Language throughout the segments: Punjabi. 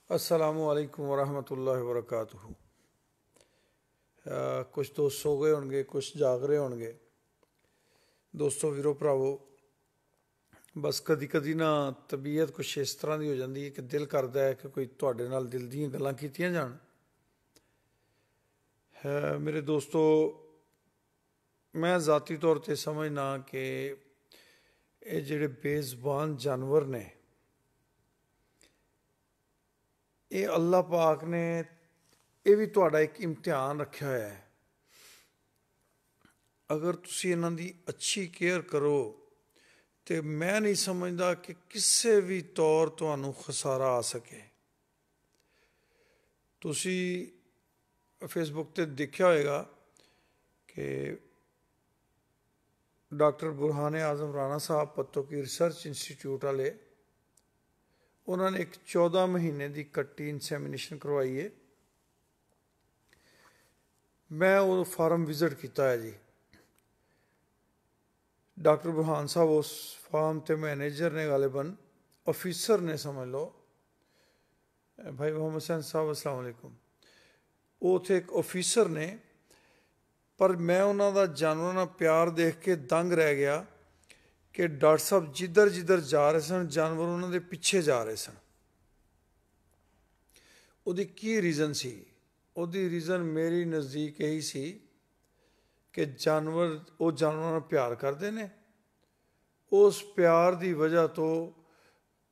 अस्सलामुअलैकुम वरहमतुल्लाहि वबरकातुहू। कुछ दोस्त सो गए होंगे, कुछ जाग रहे होंगे। दोस्तों वीरो भरावो, बस कदी कदी ना तबीयत कुछ इस तरह की हो जाती है कि दिल करता है कि कोई तुहाडे नाल दिल दी गल्लां कीतियां जाण। मेरे दोस्तों, मैं ज़ाती तौर पर समझना कि ये जिहड़े बेज़ुबान जानवर ने, ये अल्लाह पाक ने ये भी तुहाडा एक इम्तिहान रखा होया है। अगर तुसी इन्हां दी अच्छी केयर करो तो मैं नहीं समझदा कि किसी भी तौर तुहानू खसारा आ सके। तुसी फेसबुक ते देखिया होएगा कि डॉक्टर बुरहान आजम राणा साहब पत्तों की रिसर्च इंस्टीट्यूट वाले, उन्होंने एक 14 महीने की कट्टी इंसैमिनेशन करवाई है। मैं वो फार्म विजिट किया है जी। डॉक्टर बुरहान साहब उस फार्म के मैनेजर ने, गालिबन ऑफिसर ने समझ लो। भाई मोहम्मद हुसैन साहब अस्सलाम वालेकुम। वो थे एक ऑफिसर ने, पर मैं उन्होंने जानवरों नाल प्यार देख के दंग रह गया कि डॉक्टर साहब जिधर जिधर जा रहे सन जानवर उन्होंने पिछे जा रहे सन। उहदी की रीज़न सी? उहदी रीज़न मेरी नज़दीक यही सी कि जानवर वो जानवरों नाल प्यार करते हैं। उस प्यार की वजह तो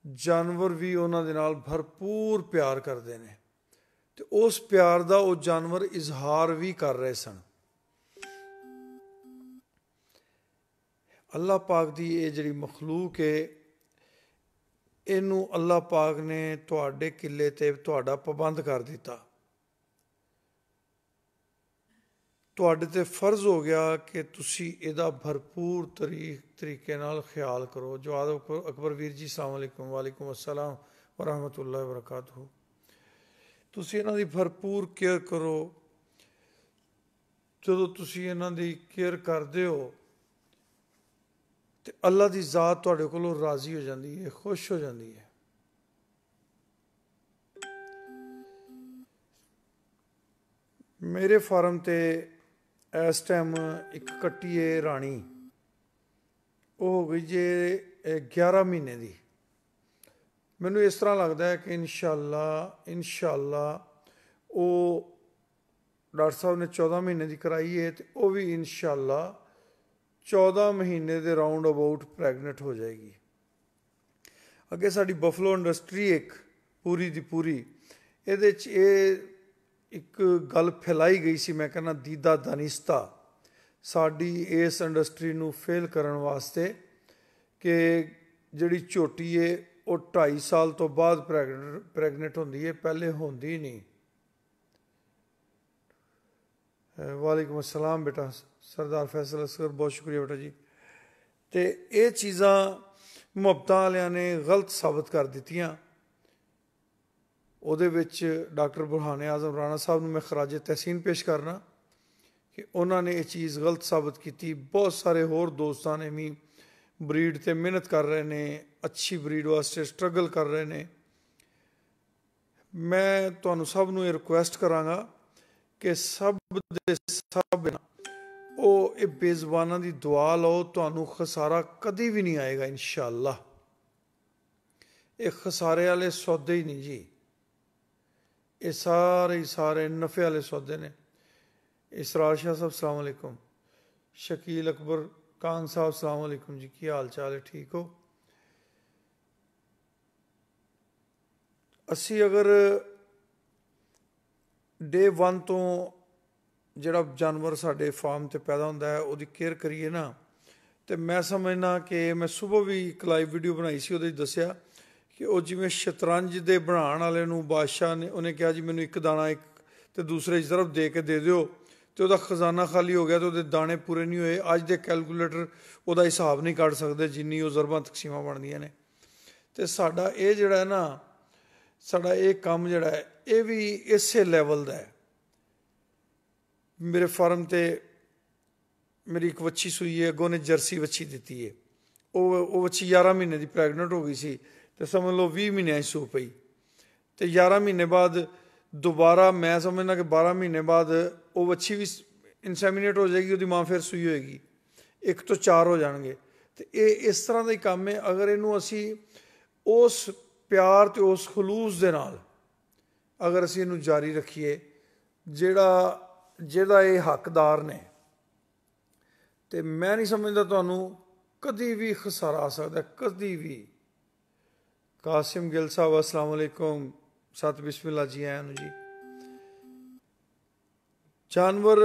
जानवर भी उन्होंने नाल भरपूर प्यार करते हैं, तो उस प्यार का वो जानवर इजहार भी कर रहे सन। अल्लाह पाक की ये जिहड़ी मखलूक है, इनू अल्लाह पाक ने तुहाडे किले ते तुहाडा पाबंद कर दिता। तुहाडे ते फर्ज हो गया कि तुसी इहदा भरपूर तरीके नाल ख्याल करो। जवाद अकबर वीर जी अस्सलाम वालेकुम। वालेकुम अस्सलाम वरहमतुल्लाहि वबरकातुहू। तुसी इन्हां दी भरपूर केयर करो। जदों तुसी इन्हां दी केयर करदे हो तो अल्लाह की ज़ात तुहाडे कोलों राज़ी हो जाती है, खुश हो जाती है। मेरे फार्म ते इस टाइम एक कट्टी है रानी, वो हो गई जे 11 महीने की। मैनू इस तरह लगता है कि इंशाअल्लाह वो डॉक्टर साहब ने 14 महीने की कराई है, तो वह भी इंशाअल्लाह 14 महीने के राउंड अबाउट प्रैगनेंट हो जाएगी। अगे साड़ी बफलो इंडस्ट्री एक पूरी दी पूरी ये एक गल फैलाई गई सी, मैं कहना दीदा दानिस्ता साड़ी इस इंडस्ट्री नू फेल करन वास्ते कि जिहड़ी झोटी है वो 2.5 साल तो बाद प्रैगनेंट होंदी है, पहले होंदी नहीं। वालेकुम अस्सलाम बेटा सरदार फैसल असगर, बहुत शुक्रिया बेटा जी। तो ये चीज़ां मुहब्बतां वालियां ने गलत साबित कर दित्तियां। ਉਹਦੇ ਵਿੱਚ डॉक्टर बुरहान आजम राणा साहब ਨੂੰ मैं खराज तहसीन पेश करना कि उन्होंने ये चीज़ गलत साबित की। बहुत सारे होर दोस्तां ने भी ब्रीड ते मेहनत कर रहे हैं, अच्छी ब्रीड वास्ते स्ट्रगल कर रहे हैं। मैं तुहानू सब नू ये रिक्वेस्ट करांगा कि सब दे सब वो ये बेज़ुबानां दी दुआ लो, तुहानू खसारा कदी भी नहीं आएगा इंशाअल्लाह। ये खसारे वाले सौदे ही नहीं जी, ये सारे नफे वाले सौदे ने। इसरार शाह साहब अस्सलाम वालेकुम। शकील अकबर कांग साहब अस्सलाम वालेकुम जी, की हाल चाल है, ठीक हो? असी अगर डे 1 तो जिहड़ा जानवर साडे फार्म ते पैदा होंदा है उसकी केयर करिए ना, तो मैं समझना कि मैं सुबह भी एक लाइव वीडियो बनाई सी, ਉਹਦੇ दस्सिया कि वो जिवें शतरंज दे बनाउण वाले नूं बादशाह ने उन्हें कहा जी मैनू एक दाना एक तो दूसरे तरफ दे के दे दिओ, तो वह खजाना खाली हो गया, तो वो दाने पूरे नहीं होए। अज के कैलकुलेटर वह हिसाब नहीं कढ़ सकते जिन्नी वो ज़रबां तकसीमां बनदियां ने। तो साडा ये जिहड़ा है ना, साडा ये काम जिहड़ा है ये भी इसे लैवल का है। मेरे फार्म ते मेरी एक वच्छी सूई है, अगों ने जर्सी वच्छी दी है। वो वच्छी 11 महीने की प्रैगनेंट हो गई सी, तो समझ लो 20 महीनों सू पई। तो 11 महीने बाद दोबारा मैं समझना कि 12 महीने बाद वो बच्ची भी इनसैमिनेट हो जाएगी, उसकी माँ फिर सूई होएगी, 1 ਤੋਂ 4 हो जाएंगे। तो ये इस तरह का ही काम है। अगर इनू असी उस प्यार तो उस खलूस दे नाल अगर असी इनू जारी रखीए जेड़ा ये हकदार ने, तो मैं नहीं समझदा तुहानू कदी भी खसारा आ सकता, कदी भी। कासिम गिल साहब अस्सलाम वालेकुम, सत बिस्मिल्लाह जी, आया जी। जानवर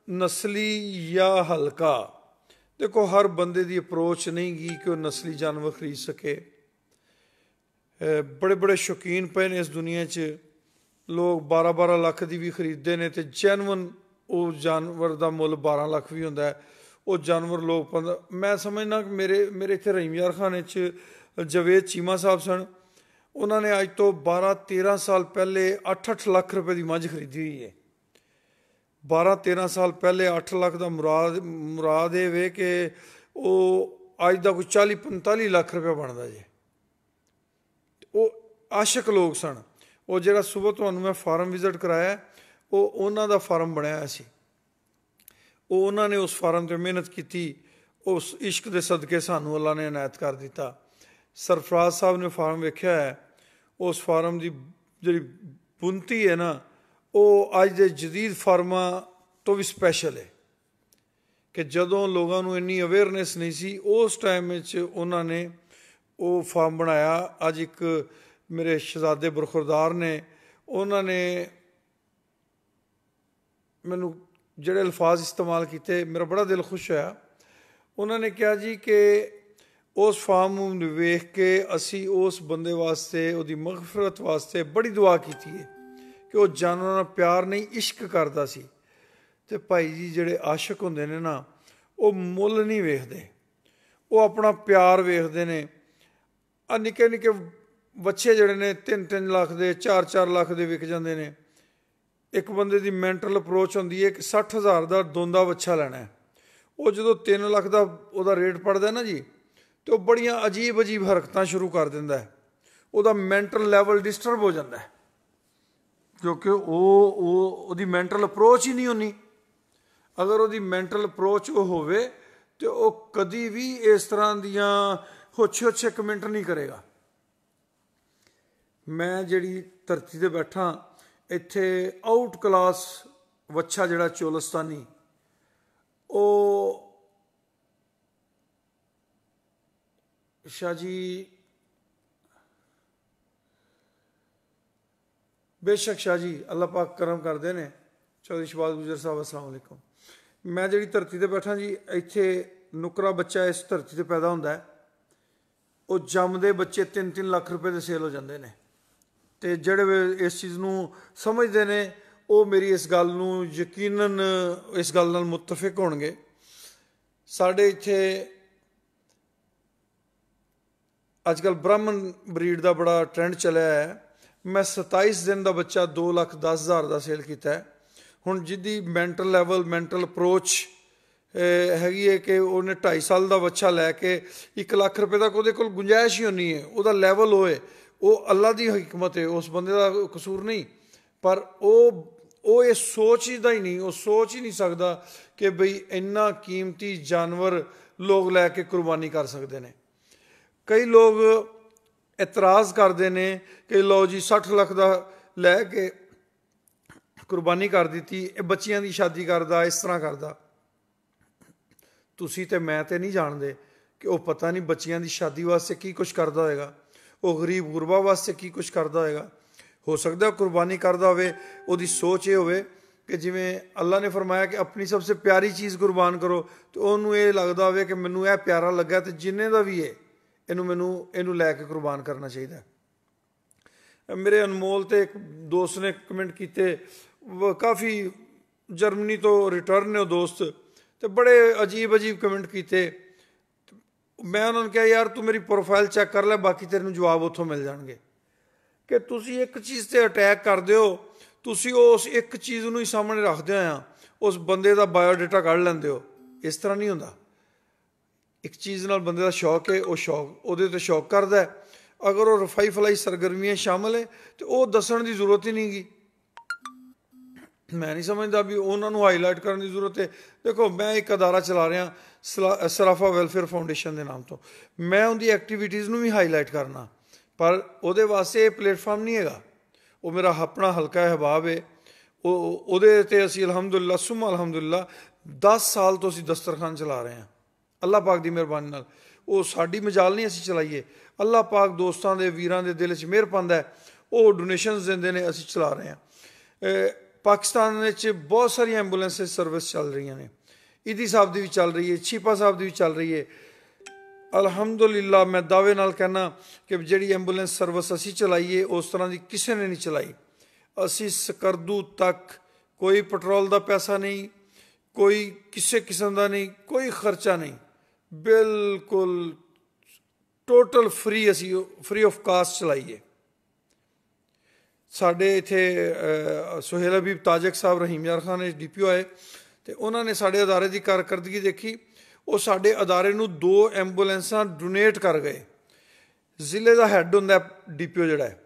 नस्ली या हल्का, देखो हर बंदे की अप्रोच नहीं गी कि वह नस्ली जानवर खरीद सके। बड़े बड़े शौकीन पे ने इस दुनिया च, लोग 12-12 लाख की भी खरीदते हैं, तो जैनवन वो जानवर का मुल 12 लाख भी होंदा है। वो जानवर लोग मैं समझना कि मेरे इतने रहीम यार खाने जवेद चीमा साहब सन, उन्होंने अज तो 12-13 साल पहले 8-8 लाख रुपए की मझ खरीदी हुई है। 12-13 साल पहले 8 लाख का मुराद ये वे कि वो अज का कोई 40-45 लाख रुपया बनता जे। वो आशक लोग सन। वो जो सुबह तो मैं फार्म विजिट कराया, वो उन्हों का फार्म बनाया सी। वो उन्होंने उस फार्म पर मेहनत की, उस इश्क के सदके सानू अल्लाह ने इनायत कर दिता। सरफराज साहब ने फार्म वेख्या है, उस फार्म की जी बुनती है ना, वो अज के जदीद फार्मां तो भी स्पैशल है कि जदों लोगों को इन्नी अवेयरनेस नहीं सी, उस टाइम उन्होंने वो फार्म बनाया। अज एक मेरे शहजादे बरखुरदार ने, उन्होंने मैनू ਜਿਹੜੇ अल्फाज इस्तेमाल किए, मेरा बड़ा दिल खुश होया। उन्होंने कहा जी कि उस फार्म ਨੂੰ ਵੇਖ के असी उस बंदे वास्ते उसकी मगफरत वास्ते बड़ी दुआ की है कि वह जानवरों ਨਾਲ प्यार नहीं इश्क करता सी। तो भाई जी ਜਿਹੜੇ आशक होंदे ने ना, वो मुल नहीं वेखते, वो अपना प्यार वेखते हैं। आ निक्के निक्के बच्चे ਜਿਹੜੇ ने 3-3 लाख के 4-4 लाख के विक जाते हैं। एक बंदे की मैंटल अप्रोच होंदी है कि 60,000 का दोंदा बच्चा लेना है। वो जो 3 लाख का वह रेट पड़ता ना जी, तो बड़ियां अजीब अजीब हरकतां शुरू कर दिंदा है। वह मैंटल लैवल डिस्टर्ब हो जाता है, क्योंकि वो मैंटल अप्रोच ही नहीं होनी। अगर वो मैंटल अप्रोच वो होवे तो वह कदी भी इस तरह दियां होछे होछे कमेंट नहीं करेगा। मैं जिहड़ी धरती ते बैठा, इत्थे आउट क्लास वच्छा जिहड़ा चोलस्तानी, वो शाह जी बेशक शाह जी अल्लाह पाक करम करते हैं। चौधरी शहबाज गुजर साहब अस्सलाम वालेकुम। मैं जिहड़ी धरती ते बैठा जी, इत्थे नुकरा बच्चा इस धरती ते पैदा होंदा है, वो जमदे बच्चे 3-3 लाख रुपए दे सेल हो जाते हैं। तो ਜਿਹੜੇ इस चीज़ ਨੂੰ समझते हैं, वो मेरी इस गल ਨੂੰ यकीनन इस गल नाल मुतफिक होणगे। साडे इत्थे अजकल ब्राह्मण ब्रीड का बड़ा ट्रेंड चलिया है। मैं 27 दिन का बच्चा 2,10,000 का सेल किया है। हुण जिहदी मैंटल लैवल मैंटल अप्रोच हैगी है कि उन्हें 2.5 साल का बच्चा लैके 1 लाख रुपए तक वो कोल गुंजाइश ही होनी है, वह लैवल होए, वो अल्लाह की हिकमत है, उस बंदे का कसूर नहीं। पर वो ये सोचदा ही नहीं, वो सोच ही नहीं सकता कि बई इन्ना कीमती जानवर लोग लैके कुर्बानी कर सकते हैं। कई लोग एतराज़ करते हैं कि लो जी 60 लाख का लैके कुर्बानी कर दी, बच्चियां की शादी करदा, इस तरह करदा। तुसी ते मैं ते नहीं जानते कि वह पता नहीं बच्चियां की शादी वास्ते की कुछ करता होएगा, वो गरीब गुरबा वास्ते की कुछ करता होएगा। हो सकता है कुर्बानी करता होवे, उसकी सोच ये होवे कि जिमें अल्लाह ने फरमाया कि अपनी सबसे प्यारी चीज़ कुर्बान करो, तो उन्होंने ये लगता हो कि मैनू यह प्यारा लगा, तो जिन्ने का भी है इनू लैके कुर्बान करना चाहिए। मेरे अनमोल तो एक दोस्त ने कमेंट किए, काफ़ी जर्मनी तो रिटर्न ने दोस्त, तो बड़े अजीब अजीब कमेंट किए। मैं उन्होंने कहा यार तू मेरी प्रोफाइल चैक कर ले, बाकी तेरे जवाब उत्थों मिल जाएंगे। कि तुसी एक चीज़ से अटैक करते हो, तुसी उस एक चीज़ को ही सामने रखते हो उस बंदे का बायोडाटा कढ़ लेंदे हो। इस तरह नहीं होता। एक चीज़ नाल बंदे का शौक है, वह शौक वो शौक करता है, ਅਗਰ ਉਹ ਰਫਾਈ ਫਲਾਈ ਸਰਗਰਮੀਆਂ ਸ਼ਾਮਲ ਹੈ ਤੇ ਉਹ ਦੱਸਣ ਦੀ ਜ਼ਰੂਰਤ ਹੀ ਨਹੀਂ ਗੀ। ਮੈਂ ਨਹੀਂ ਸਮਝਦਾ ਵੀ ਉਹਨਾਂ ਨੂੰ ਹਾਈਲਾਈਟ ਕਰਨ ਦੀ ਜ਼ਰੂਰਤ ਹੈ। ਦੇਖੋ, ਮੈਂ ਇੱਕ ਅਦਾਰਾ ਚਲਾ ਰਿਹਾ ਸਰਾਫਾ ਵੈਲਫੇਅਰ ਫਾਊਂਡੇਸ਼ਨ ਦੇ ਨਾਮ ਤੋਂ, ਮੈਂ ਉਹਦੀ ਐਕਟੀਵਿਟੀਜ਼ ਨੂੰ ਵੀ ਹਾਈਲਾਈਟ ਕਰਨਾ, ਪਰ ਉਹਦੇ ਵਾਸਤੇ ਇਹ ਪਲੇਟਫਾਰਮ ਨਹੀਂ ਹੈਗਾ। ਉਹ ਮੇਰਾ ਆਪਣਾ ਹਲਕਾ ਅਹਿਬਾਬ ਹੈ, ਉਹਦੇ 'ਤੇ ਅਸੀਂ ਅਲਹਮਦੁਲਿਲਾ ਸੁਮਾ ਅਲਹਮਦੁਲਿਲਾ 10 ਸਾਲ ਤੋਂ ਅਸੀਂ ਦਸਤਰਖਾਨ ਚਲਾ ਰਹੇ ਹਾਂ ਅੱਲਾਹ ਪਾਕ ਦੀ ਮਿਹਰਬਾਨੀ ਨਾਲ। ਉਹ ਸਾਡੀ ਮਜਾਲ ਨਹੀਂ ਅਸੀਂ ਚਲਾਈਏ, ਅੱਲਾਹ ਪਾਕ ਦੋਸਤਾਂ ਦੇ ਵੀਰਾਂ ਦੇ ਦਿਲ 'ਚ ਮਿਹਰ ਪਾਉਂਦਾ ਹੈ, ਉਹ ਡੋਨੇਸ਼ਨਸ ਦਿੰਦੇ ਨੇ, ਅਸੀਂ ਚਲਾ ਰਹੇ ਹਾਂ। ਪਾਕਿਸਤਾਨ ਵਿੱਚ ਬਹੁਤ ਸਾਰੀਆਂ ਐਂਬੂਲੈਂਸ ਸਰਵਿਸ ਚੱਲ ਰਹੀਆਂ ਨੇ, ਈਦੀ ਸਾਹਿਬ ਦੀ ਵੀ ਚੱਲ ਰਹੀ ਹੈ, ਛੀਪਾ ਸਾਹਿਬ ਦੀ ਵੀ ਚੱਲ ਰਹੀ ਹੈ। ਅਲਹਮਦੁਲਿਲਾ ਮੈਂ ਦਾਅਵੇ ਨਾਲ ਕਹਿਣਾ ਕਿ ਜਿਹੜੀ ਐਂਬੂਲੈਂਸ ਸਰਵਿਸ ਅਸੀਂ ਚਲਾਈਏ ਉਸ ਤਰ੍ਹਾਂ ਦੀ ਕਿਸੇ ਨੇ ਨਹੀਂ ਚਲਾਈ। ਅਸੀਂ ਸਕਰਦੂ ਤੱਕ ਕੋਈ ਪੈਟਰੋਲ ਦਾ ਪੈਸਾ ਨਹੀਂ, ਕੋਈ ਕਿਸੇ ਕਿਸਮ ਦਾ ਨਹੀਂ, ਕੋਈ ਖਰਚਾ ਨਹੀਂ, ਬਿਲਕੁਲ ਟੋਟਲ ਫਰੀ, ਅਸੀਂ ਫਰੀ ਆਫ ਕਾਸਟ ਚਲਾਈਏ। ਸਾਡੇ ਇੱਥੇ ਸੁਹੇਲ ਹਬੀਬ ਤਾਜਕ ਸਾਹਿਬ ਰਹੀਮ ਯਾਰ ਖਾਨ DPO ਆਏ ਅਤੇ ਉਹਨਾਂ ਨੇ ਸਾਡੇ ਅਦਾਰੇ ਦੀ ਕਾਰਕਰਦਗੀ ਦੇਖੀ। ਉਹ ਸਾਡੇ ਅਦਾਰੇ ਨੂੰ 2 ਐਂਬੂਲੈਂਸਾਂ ਡੋਨੇਟ ਕਰ ਗਏ। ਜ਼ਿਲ੍ਹੇ ਦਾ ਹੈੱਡ ਹੁੰਦਾ DPO ਜਿਹੜਾ ਹੈ,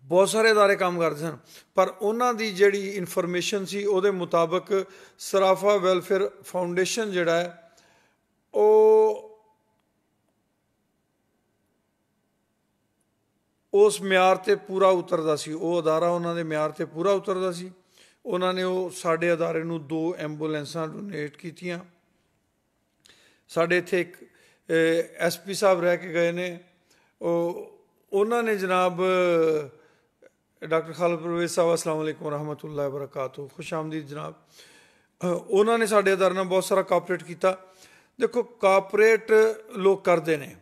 ਬਹੁਤ ਸਾਰੇ ਅਦਾਰੇ ਕੰਮ ਕਰਦੇ ਸਨ, ਪਰ ਉਹਨਾਂ ਦੀ ਜਿਹੜੀ ਇਨਫੋਰਮੇਸ਼ਨ ਸੀ ਉਹਦੇ ਮੁਤਾਬਕ ਸਰਾਫਾ ਵੈਲਫੇਅਰ ਫਾਊਂਡੇਸ਼ਨ ਜਿਹੜਾ ਹੈ ਉਹ ਉਸ ਮਿਆਰ 'ਤੇ ਪੂਰਾ ਉਤਰਦਾ ਸੀ। ਉਹ ਅਦਾਰਾ ਉਹਨਾਂ ਦੇ ਮਿਆਰ 'ਤੇ ਪੂਰਾ ਉਤਰਦਾ ਸੀ। ਉਹਨਾਂ ਨੇ ਉਹ ਸਾਡੇ ਅਦਾਰੇ ਨੂੰ 2 ਐਂਬੂਲੈਂਸਾਂ ਡੋਨੇਟ ਕੀਤੀਆਂ। ਸਾਡੇ ਇੱਥੇ ਇੱਕ SP ਸਾਹਿਬ ਰਹਿ ਕੇ ਗਏ ਨੇ, ਉਹਨਾਂ ਨੇ ਜਨਾਬ ਡਾਕਟਰ ਖਾਲਿਦ ਪਰਵੇਜ਼ ਸਾਹਿਬ, ਅਸਲਾਮ ਅਲੈਕੁਮ ਵਰਹਿਮਤੁல்லாਹਿ ਵਬਰਕਾਤੁਹੂ, ਖੁਸ਼ ਆਮਦੀਦ ਜਨਾਬ। ਉਹਨਾਂ ਨੇ ਸਾਡੇ ਅਦਾਰੇ ਨਾਲ ਬਹੁਤ ਸਾਰਾ ਕਾਪਰੇਟ ਕੀਤਾ। ਦੇਖੋ, ਕਾਪਰੇਟ ਲੋਕ ਕਰਦੇ ਨੇ,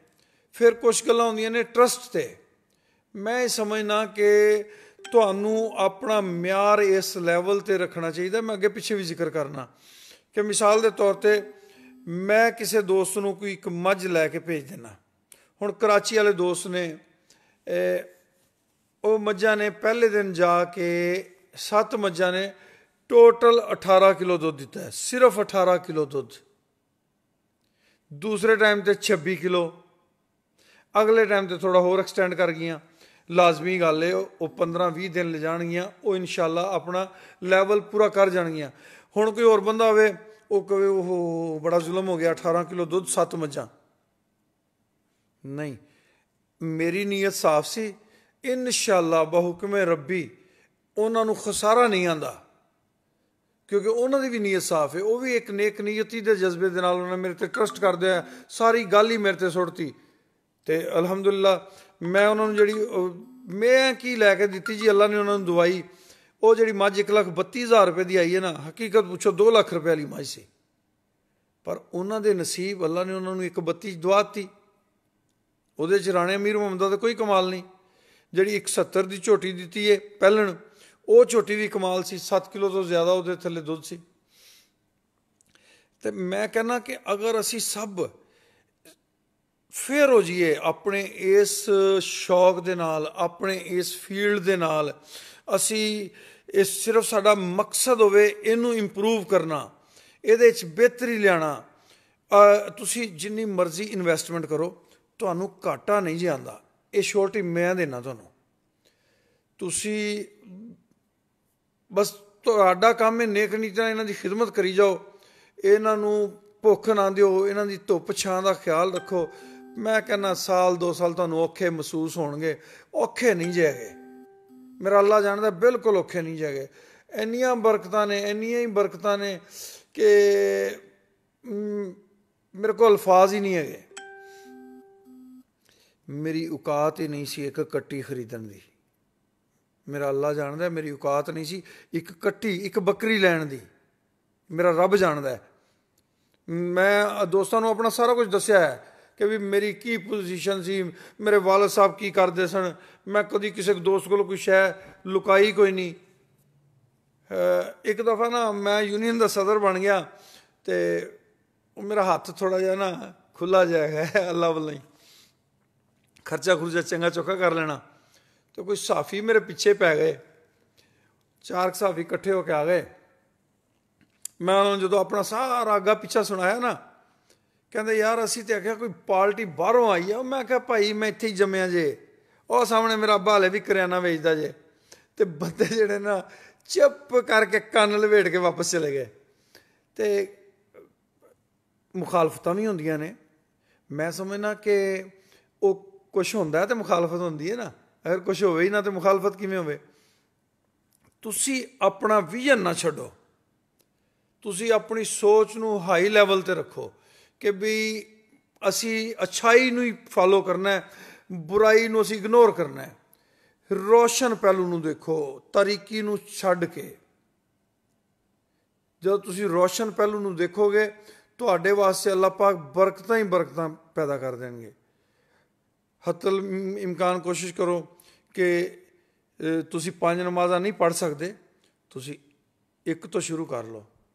ਫਿਰ ਕੁਛ ਗੱਲਾਂ ਹੁੰਦੀਆਂ ਨੇ ਟਰਸਟ 'ਤੇ। ਮੈਂ ਇਹ ਸਮਝਣਾ ਕਿ ਤੁਹਾਨੂੰ ਆਪਣਾ ਮਿਆਰ ਇਸ ਲੈਵਲ 'ਤੇ ਰੱਖਣਾ ਚਾਹੀਦਾ। ਮੈਂ ਅੱਗੇ ਪਿੱਛੇ ਵੀ ਜ਼ਿਕਰ ਕਰਨਾ ਕਿ ਮਿਸਾਲ ਦੇ ਤੌਰ 'ਤੇ ਮੈਂ ਕਿਸੇ ਦੋਸਤ ਨੂੰ ਕੋਈ ਇੱਕ ਮੱਝ ਲੈ ਕੇ ਭੇਜ ਦਿੰਦਾ। ਹੁਣ ਕਰਾਚੀ ਵਾਲੇ ਦੋਸਤ ਨੇ, ਉਹ ਮੱਝਾਂ ਨੇ ਪਹਿਲੇ ਦਿਨ ਜਾ ਕੇ 7 ਮੱਝਾਂ ਨੇ ਟੋਟਲ 18 ਕਿਲੋ ਦੁੱਧ ਦਿੱਤਾ ਹੈ, ਸਿਰਫ 18 ਕਿਲੋ ਦੁੱਧ। ਦੂਸਰੇ ਟਾਈਮ 'ਤੇ 26 ਕਿਲੋ, ਅਗਲੇ ਟਾਈਮ 'ਤੇ ਥੋੜ੍ਹਾ ਹੋਰ ਐਕਸਟੈਂਡ ਕਰ ਗਈਆਂ। ਲਾਜ਼ਮੀ ਗੱਲ ਹੈ ਉਹ 15-20 ਦਿਨ ਲੈ ਜਾਣਗੀਆਂ, ਉਹ ਇਨਸ਼ਾਅੱਲਾ ਆਪਣਾ ਲੈਵਲ ਪੂਰਾ ਕਰ ਜਾਣਗੀਆਂ। ਹੁਣ ਕੋਈ ਹੋਰ ਬੰਦਾ ਹੋਵੇ, ਉਹ ਕਹੇ ਉਹ ਬੜਾ ਜ਼ੁਲਮ ਹੋ ਗਿਆ, 18 ਕਿਲੋ ਦੁੱਧ 7 ਮੱਝਾਂ। ਨਹੀਂ, ਮੇਰੀ ਨੀਅਤ ਸਾਫ਼ ਸੀ, ਇਨਸ਼ਾਅੱਲਾ ਬਹੁਕਮੇ ਰੱਬੀ ਉਹਨਾਂ ਨੂੰ ਖਸਾਰਾ ਨਹੀਂ ਆਉਂਦਾ, ਕਿਉਂਕਿ ਉਹਨਾਂ ਦੀ ਵੀ ਨੀਅਤ ਸਾਫ਼ ਹੈ। ਉਹ ਵੀ ਇੱਕ ਨੇਕ ਨੀਅਤੀ ਦੇ ਜਜ਼ਬੇ ਦੇ ਨਾਲ ਉਹਨਾਂ ਨੇ ਮੇਰੇ 'ਤੇ ਟਰਸਟ ਕਰਦੇ ਆ, ਸਾਰੀ ਗੱਲ ਹੀ ਮੇਰੇ 'ਤੇ ਸੁੱਟਤੀ। ਅਤੇ ਅਲਹਮਦੁਲਿਲਾ ਮੈਂ ਉਹਨਾਂ ਨੂੰ ਜਿਹੜੀ ਮੈਂ ਕੀ ਲੈ ਕੇ ਦਿੱਤੀ ਜੀ, ਅੱਲਾ ਨੇ ਉਹਨਾਂ ਨੂੰ ਦਵਾਈ। ਉਹ ਜਿਹੜੀ ਮੱਝ 1,32,000 ਰੁਪਏ ਦੀ ਆਈ ਹੈ ਨਾ, ਹਕੀਕਤ ਪੁੱਛੋ 2 ਲੱਖ ਰੁਪਏ ਵਾਲੀ ਮੱਝ ਸੀ, ਪਰ ਉਹਨਾਂ ਦੇ ਨਸੀਬ ਅੱਲਾ ਨੇ ਉਹਨਾਂ ਨੂੰ 1,32 ਦਵਾ ਦਿੱਤੀ। ਉਹਦੇ 'ਚ ਰਾਣੇ ਅਮੀਰ ਮੁਹੰਮਦ ਦਾ ਕੋਈ ਕਮਾਲ ਨਹੀਂ। ਜਿਹੜੀ 1,70 ਦੀ ਝੋਟੀ ਦਿੱਤੀ ਹੈ ਪਹਿਲਣ, ਉਹ ਝੋਟੀ ਵੀ ਕਮਾਲ ਸੀ, 7 ਕਿਲੋ ਤੋਂ ਜ਼ਿਆਦਾ ਉਹਦੇ ਥੱਲੇ ਦੁੱਧ ਸੀ। ਅਤੇ ਮੈਂ ਕਹਿੰਦਾ ਕਿ ਅਗਰ ਅਸੀਂ ਸਭ ਫੇਰ ਹੋ ਜਾਈਏ ਆਪਣੇ ਇਸ ਸ਼ੌਕ ਦੇ ਨਾਲ, ਆਪਣੇ ਇਸ ਫੀਲਡ ਦੇ ਨਾਲ, ਅਸੀਂ ਇਹ ਸਿਰਫ ਸਾਡਾ ਮਕਸਦ ਹੋਵੇ ਇਹਨੂੰ ਇੰਪਰੂਵ ਕਰਨਾ, ਇਹਦੇ 'ਚ ਬਿਹਤਰੀ ਲਿਆਉਣਾ, ਤੁਸੀਂ ਜਿੰਨੀ ਮਰਜ਼ੀ ਇਨਵੈਸਟਮੈਂਟ ਕਰੋ ਤੁਹਾਨੂੰ ਘਾਟਾ ਨਹੀਂ ਜੇ ਆਉਂਦਾ। ਇਹ ਸ਼ੋਰਟੀ ਮੈਂ ਦੇਣਾ ਤੁਹਾਨੂੰ। ਤੁਸੀਂ ਬਸ ਤੁਹਾਡਾ ਕੰਮ ਹੈ ਨੇਕ ਨੀਤੀ ਨਾਲ ਇਹਨਾਂ ਦੀ ਖਿਦਮਤ ਕਰੀ ਜਾਓ, ਇਹਨਾਂ ਨੂੰ ਭੁੱਖ ਨਾ ਦਿਓ, ਇਹਨਾਂ ਦੀ ਧੁੱਪ ਛਾਂ ਦਾ ਖਿਆਲ ਰੱਖੋ। ਮੈਂ ਕਹਿੰਦਾ ਸਾਲ 2 ਸਾਲ ਤੁਹਾਨੂੰ ਔਖੇ ਮਹਿਸੂਸ ਹੋਣਗੇ, ਔਖੇ ਨਹੀਂ ਜੇ ਹੈਗੇ, ਮੇਰਾ ਅੱਲਾ ਜਾਣਦਾ, ਬਿਲਕੁਲ ਔਖੇ ਨਹੀਂ ਜੇ ਹੈਗੇ। ਇੰਨੀਆਂ ਬਰਕਤਾਂ ਨੇ, ਇੰਨੀਆਂ ਹੀ ਬਰਕਤਾਂ ਨੇ ਕਿ ਮੇਰੇ ਕੋਲ ਅਲਫਾਜ਼ ਹੀ ਨਹੀਂ ਹੈਗੇ। ਮੇਰੀ ਔਕਾਤ ਹੀ ਨਹੀਂ ਸੀ ਇੱਕ ਕੱਟੀ ਖਰੀਦਣ ਦੀ, ਮੇਰਾ ਅੱਲਾ ਜਾਣਦਾ, ਮੇਰੀ ਔਕਾਤ ਨਹੀਂ ਸੀ ਇੱਕ ਕੱਟੀ, ਇੱਕ ਬੱਕਰੀ ਲੈਣ ਦੀ, ਮੇਰਾ ਰੱਬ ਜਾਣਦਾ। ਮੈਂ ਦੋਸਤਾਂ ਨੂੰ ਆਪਣਾ ਸਾਰਾ ਕੁਝ ਦੱਸਿਆ ਹੈ ਕਿ ਵੀ ਮੇਰੀ ਕੀ ਪੋਜੀਸ਼ਨ ਸੀ, ਮੇਰੇ ਵਾਲਦ ਸਾਹਿਬ ਕੀ ਕਰਦੇ ਸਨ। ਮੈਂ ਕਦੀ ਕਿਸੇ ਦੋਸਤ ਕੋਲੋਂ ਕੋਈ ਸ਼ੈ ਲੁਕਾਈ ਕੋਈ ਨਹੀਂ। ਇੱਕ ਦਫਾ ਨਾ ਮੈਂ ਯੂਨੀਅਨ ਦਾ ਸਦਰ ਬਣ ਗਿਆ ਅਤੇ ਉਹ ਮੇਰਾ ਹੱਥ ਥੋੜ੍ਹਾ ਜਿਹਾ ਨਾ ਖੁੱਲ੍ਹਾ ਜਿਹਾ ਹੈ, ਅੱਲਾ ਵੱਲੋਂ ਹੀ ਖਰਚਾ ਖੁਰਚਾ ਚੰਗਾ ਚੌਖਾ ਕਰ ਲੈਣਾ। ਅਤੇ ਕੋਈ ਸਾਫੀ ਮੇਰੇ ਪਿੱਛੇ ਪੈ ਗਏ, 4 ਸਾਫੀ ਇਕੱਠੇ ਹੋ ਕੇ ਆ ਗਏ। ਮੈਂ ਉਹਨਾਂ ਨੂੰ ਜਦੋਂ ਆਪਣਾ ਸਾਰਾ ਅੱਗਾ ਪਿੱਛਾ ਸੁਣਾਇਆ ਨਾ ਕਹਿੰਦੇ ਯਾਰ ਅਸੀਂ ਤਾਂ ਆਖਿਆ ਕੋਈ ਪਾਰਟੀ ਬਾਹਰੋਂ ਆਈ ਆ। ਮੈਂ ਕਿਹਾ ਭਾਈ ਮੈਂ ਇੱਥੇ ਹੀ ਜੰਮਿਆ ਜੇ, ਉਹ ਸਾਹਮਣੇ ਮੇਰਾ ਅੱਬਾ ਹਾਲੇ ਵੀ ਕਰਿਆਨਾ ਵੇਚਦਾ ਜੇ। ਅਤੇ ਬੰਦੇ ਜਿਹੜੇ ਨਾ ਚੁੱਪ ਕਰਕੇ ਕੰਨ ਲਵੇਟ ਕੇ ਵਾਪਸ ਚਲੇ ਗਏ। ਅਤੇ ਮੁਖਾਲਫਤਾਂ ਵੀ ਹੁੰਦੀਆਂ ਨੇ। ਮੈਂ ਸਮਝਦਾ ਕਿ ਉਹ ਕੁਛ ਹੁੰਦਾ ਤਾਂ ਮੁਖਾਲਫਤ ਹੁੰਦੀ ਹੈ ਨਾ, ਅਗਰ ਕੁਛ ਹੋਵੇ ਹੀ ਨਾ ਤਾਂ ਮੁਖਾਲਫਤ ਕਿਵੇਂ ਹੋਵੇ। ਤੁਸੀਂ ਆਪਣਾ ਵਿਜ਼ਨ ਨਾ ਛੱਡੋ, ਤੁਸੀਂ ਆਪਣੀ ਸੋਚ ਨੂੰ ਹਾਈ ਲੈਵਲ 'ਤੇ ਰੱਖੋ ਕਿ ਵੀ ਅਸੀਂ ਅੱਛਾਈ ਨੂੰ ਹੀ ਫਾਲੋ ਕਰਨਾ ਹੈ, ਬੁਰਾਈ ਨੂੰ ਅਸੀਂ ਇਗਨੋਰ ਕਰਨਾ ਹੈ। ਰੋਸ਼ਨ ਪਹਿਲੂ ਨੂੰ ਦੇਖੋ, ਤਾਰੀਕੀ ਨੂੰ ਛੱਡ ਕੇ। ਜਦੋਂ ਤੁਸੀਂ ਰੋਸ਼ਨ ਪਹਿਲੂ ਨੂੰ ਦੇਖੋਗੇ ਤੁਹਾਡੇ ਵਾਸਤੇ ਅੱਲਾਹ ਪਾਕ ਬਰਕਤਾਂ ਹੀ ਬਰਕਤਾਂ ਪੈਦਾ ਕਰ ਦੇਣਗੇ। ਹੱਤਲ ਇਮਕਾਨ ਕੋਸ਼ਿਸ਼ ਕਰੋ ਕਿ ਤੁਸੀਂ 5 ਨਮਾਜ਼ਾਂ ਨਹੀਂ ਪੜ੍ਹ ਸਕਦੇ, ਤੁਸੀਂ ਇੱਕ ਤੋਂ ਸ਼ੁਰੂ ਕਰ ਲਓ।